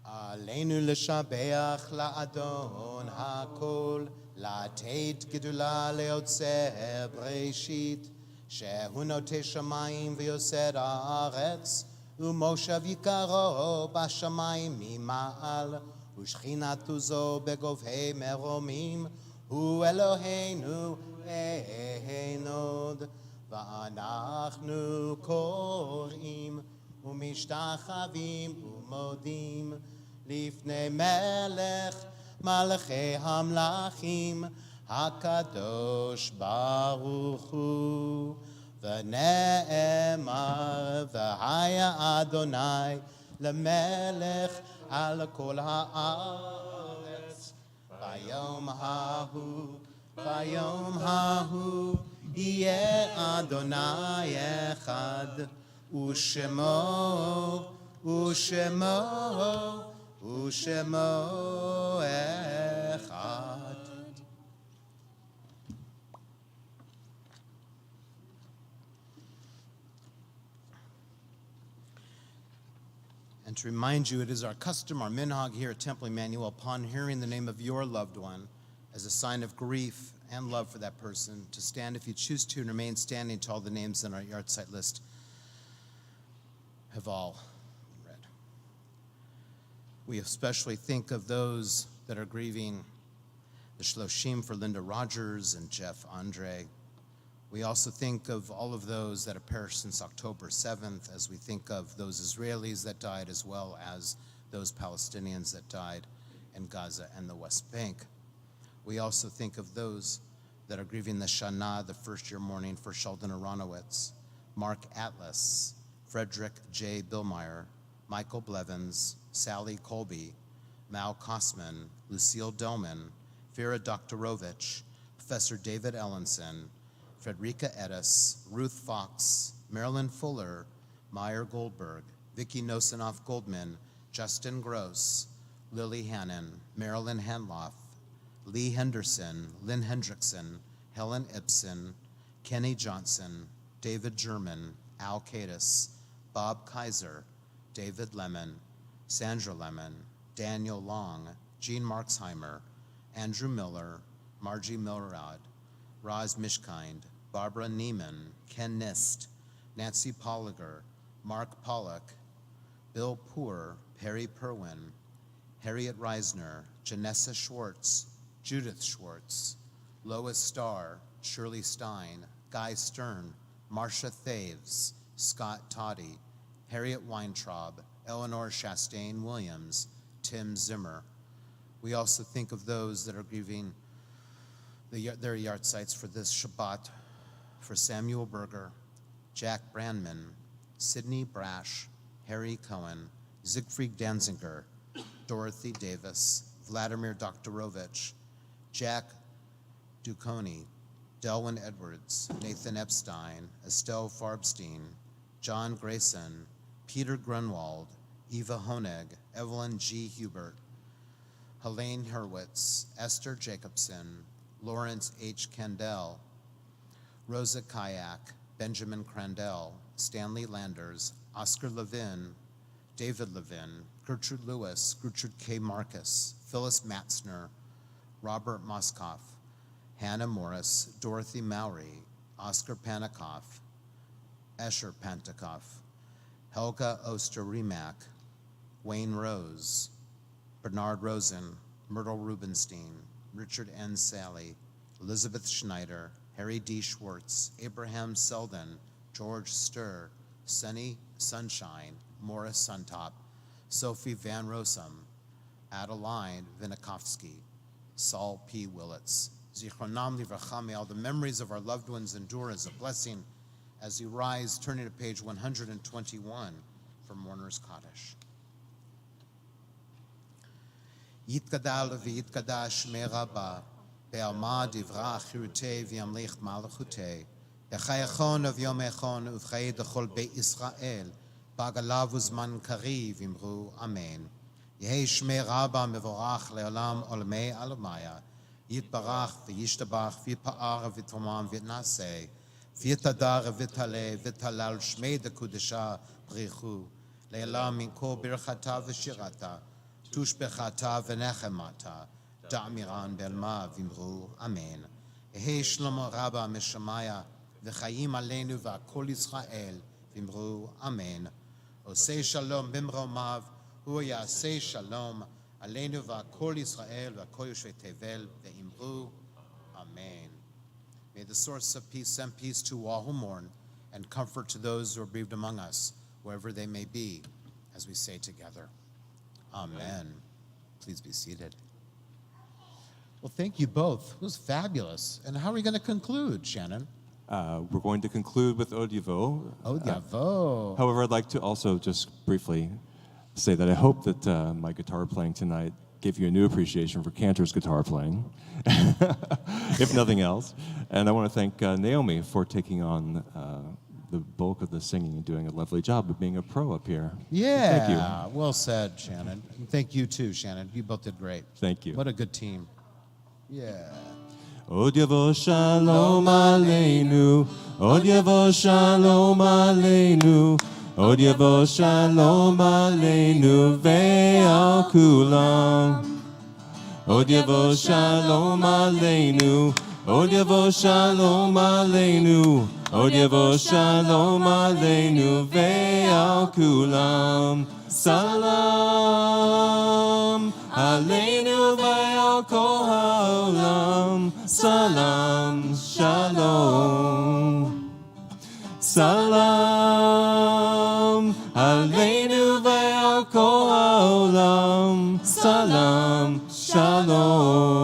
[SPEAKER 4] עלינו לשבח לאדון הכל, לתת גדולה ליוצר בראשית, שהוא נוטה שמיים ויוסד הארץ, ומושב יקרו בשמיים ממעל, ושכינת עוזו בגובהי מרומים, הוא אלוהינו אין עוד, ואנחנו קוראים ומשתחווים ומודים לפני מלך מלכי המלכים הקדוש ברוך הוא. ונאמר והיה אדוני למלך על כל הארץ ביום ההוא יהיה אדוני אחד Ushemo, Ushemo, Ushemo Echad. And to remind you, it is our custom, our minhag here at Temple Emanu-El, upon hearing the name of your loved one, as a sign of grief and love for that person, to stand if you choose to and remain standing till all the names in our yard site list have all been read. We especially think of those that are grieving the Shloshim for Linda Rogers and Jeff Andre. We also think of all of those that have perished since October 7th, as we think of those Israelis that died, as well as those Palestinians that died in Gaza and the West Bank. We also think of those that are grieving the Shana, the first-year mourning for Sheldon Aronowitz, Mark Atlas, Frederick J. Billmeyer, Michael Blevins, Sally Colby, Mal Kosman, Lucille Delman, Vera Doktorovich, Professor David Ellenson, Frederica Edis, Ruth Fox, Marilyn Fuller, Meyer Goldberg, Vicki Nosinoff Goldman, Justin Gross, Lily Hannon, Marilyn Hanloff, Lee Henderson, Lynn Hendrickson, Helen Ibsen, Kenny Johnson, David German, Al Cadis, Bob Kaiser, David Lemon, Sandra Lemon, Daniel Long, Gene Marksheimer, Andrew Miller, Margie Milrod, Roz Mishkind, Barbara Neiman, Ken Nist, Nancy Polliger, Mark Pollock, Bill Poor, Perry Perwin, Harriet Reisner, Janessa Schwartz, Judith Schwartz, Lois Starr, Shirley Stein, Guy Stern, Marcia Thaves, Scott Toddy, Harriet Weintraub, Eleanor Chastain Williams, Tim Zimmer. We also think of those that are grieving their yard sites for this Shabbat, for Samuel Berger, Jack Brandman, Sidney Brash, Harry Cohen, Siegfried Danziger, Dorothy Davis, Vladimir Doktorovich, Jack Duconi, Delwyn Edwards, Nathan Epstein, Estelle Farbstein, John Grayson, Peter Grunwald, Eva Honeg, Evelyn G. Hubert, Helene Hurwitz, Esther Jacobson, Lawrence H. Kendall, Rosa Kayak, Benjamin Crandell, Stanley Landers, Oscar Levin, David Levin, Gertrude Lewis, Gertrude K. Marcus, Phyllis Matzner, Robert Moskoff, Hannah Morris, Dorothy Mowry, Oscar Panikoff, Escher Pantikoff, Helga Oster-Remack, Wayne Rose, Bernard Rosen, Myrtle Rubenstein, Richard N. Sally, Elizabeth Schneider, Harry D. Schwartz, Abraham Selden, George Sturr, Sunny Sunshine, Morris Suntop, Sophie Van Rossum, Adeline Vinakovsky, Saul P. Willits. Zichronam livracha, may all the memories of our loved ones endure as a blessing as you rise, turning to page 121 for Mourner's Kaddish. Yitgadal v'yitgadash me rabba, be'alma divra chirutei v'yamlich malachutei, b'chayachon of yom echon uv'chay dechol be'Israel, b'agalav uzman kariv imru amen. Yehi shmei rabba mevorach le'olam olamei alamaya, yitbarach v'yishtabach v'yipa'ar v'tomam v'naseh, v'yitadar v'taleh v'talal shmei dekudesha brichu, le'olam min kol birchata v'shirata, tushbechata v'nechemata, da'miran belma v'imru amen. Yehi shlomo rabba mishamaya, v'chayim aleinu v'akol Yisrael v'imru amen. Osei shalom bimromav, hu yasei shalom aleinu v'akol Yisrael v'akol yoshvei tevel v'imru amen. May the source of peace send peace to all who mourn and comfort to those who are bereaved among us, wherever they may be, as we say together. Amen. Please be seated. Well, thank you both. It was fabulous. And how are we going to conclude, Shannon?
[SPEAKER 7] We're going to conclude with Od Yavo.
[SPEAKER 4] Od Yavo.
[SPEAKER 7] However, I'd like to also just briefly say that I hope that my guitar playing tonight gave you a new appreciation for Cantor's guitar playing, if nothing else. And I want to thank Naomi for taking on the bulk of the singing and doing a lovely job of being a pro up here.
[SPEAKER 4] Yeah.
[SPEAKER 7] Thank you.
[SPEAKER 4] Well said, Shannon. And thank you too, Shannon. You both did great.
[SPEAKER 7] Thank you.
[SPEAKER 4] What a good team. Yeah.
[SPEAKER 7] Od Yavo Shalom Aleinu, Od Yavo Shalom Aleinu, Od Yavo Shalom Aleinu ve'al kulam. Od Yavo Shalom Aleinu, Od Yavo Shalom Aleinu, Od Yavo Shalom Aleinu ve'al kulam. Salam Aleinu ve'al kol ha'olam. Salam Shalom. Salam Aleinu ve'al kol ha'olam. Salam Shalom.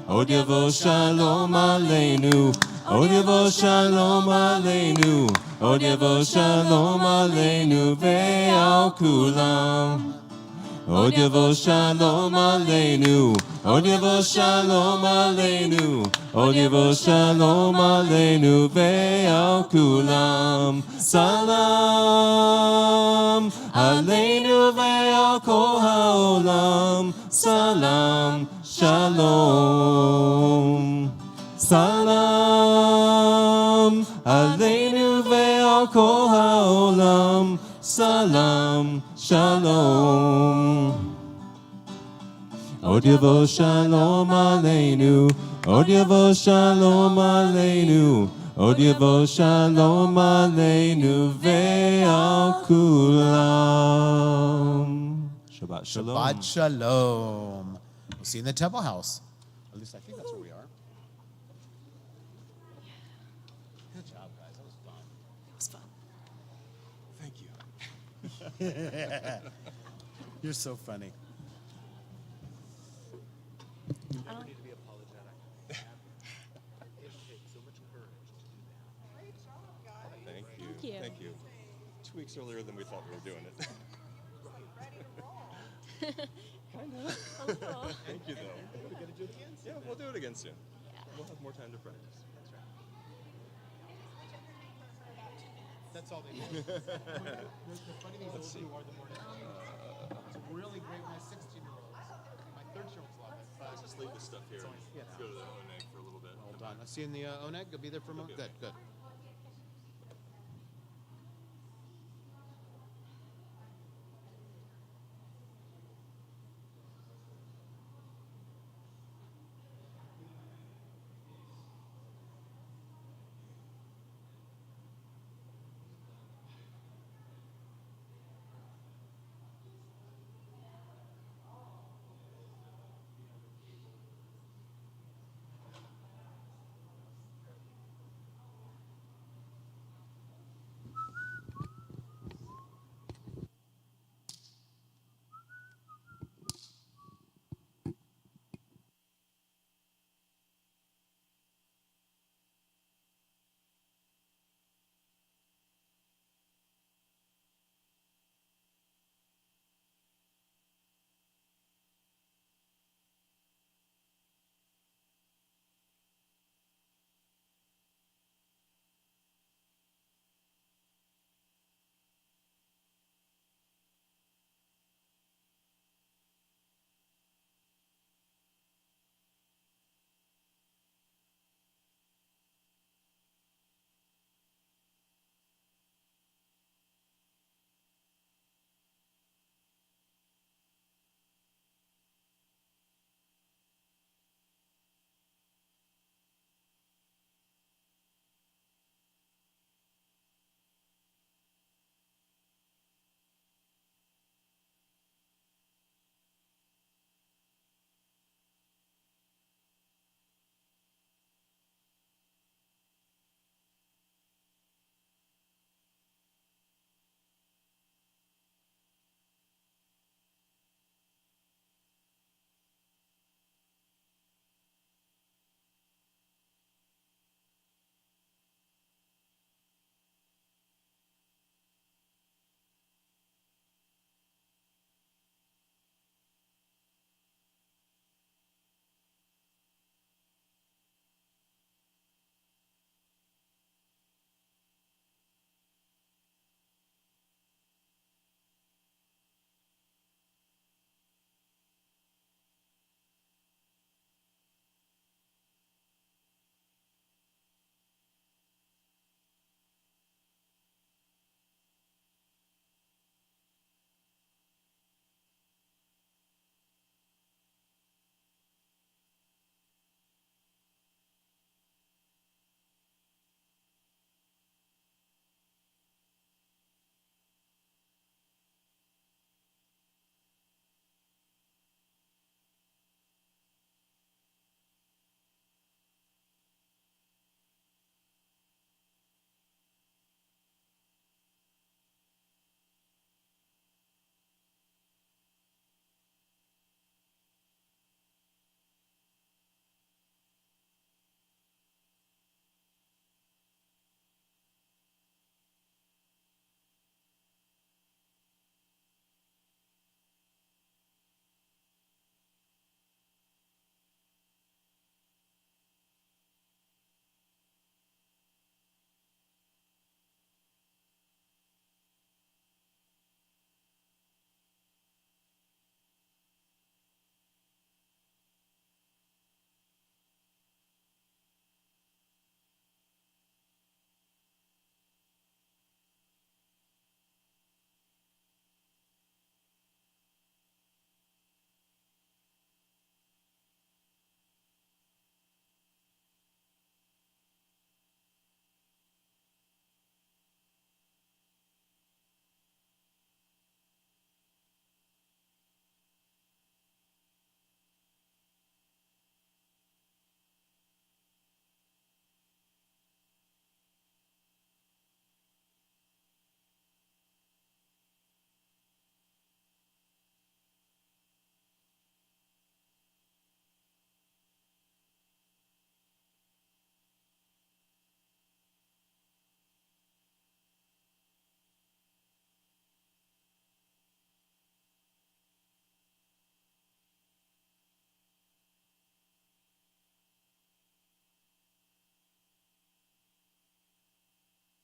[SPEAKER 7] Od Yavo Shalom Aleinu, Od Yavo Shalom Aleinu, Od Yavo Shalom Aleinu ve'al kulam. Od Yavo Shalom Aleinu, Od Yavo Shalom Aleinu, Od Yavo Shalom Aleinu ve'al kulam. Salam Aleinu ve'al kol ha'olam. Salam Shalom. Salam Aleinu ve'al kol ha'olam. Salam Shalom. Od Yavo Shalom Aleinu, Od Yavo Shalom Aleinu, Od Yavo Shalom Aleinu ve'al kulam. Shabbat Shalom.
[SPEAKER 4] Shabbat Shalom. We'll see you in the Temple House. At least I think that's where we are. Good job, guys. That was fun.
[SPEAKER 1] It was fun.
[SPEAKER 4] Thank you. You're so funny.
[SPEAKER 1] I don't,
[SPEAKER 3] Need to be apologetic. It takes so much courage to do that.
[SPEAKER 7] Thank you.
[SPEAKER 1] Thank you.
[SPEAKER 7] Thank you. 2 weeks earlier than we thought we were doing it.
[SPEAKER 1] a little.
[SPEAKER 7] Thank you, though.
[SPEAKER 3] We're going to do it again.
[SPEAKER 7] Yeah, we'll do it again soon.
[SPEAKER 1] Yeah.
[SPEAKER 7] We'll have more time to practice.
[SPEAKER 3] That's right. That's all they do. The funny thing is, the older you are, the more it's really great when my 16-year-olds. My 13-year-olds love it. But
[SPEAKER 7] Just leave this stuff here.
[SPEAKER 3] yeah.
[SPEAKER 7] Go to the Oneg for a little bit.
[SPEAKER 4] Well done. I'll see you in the Oneg. You'll be there for a moment. Good, good.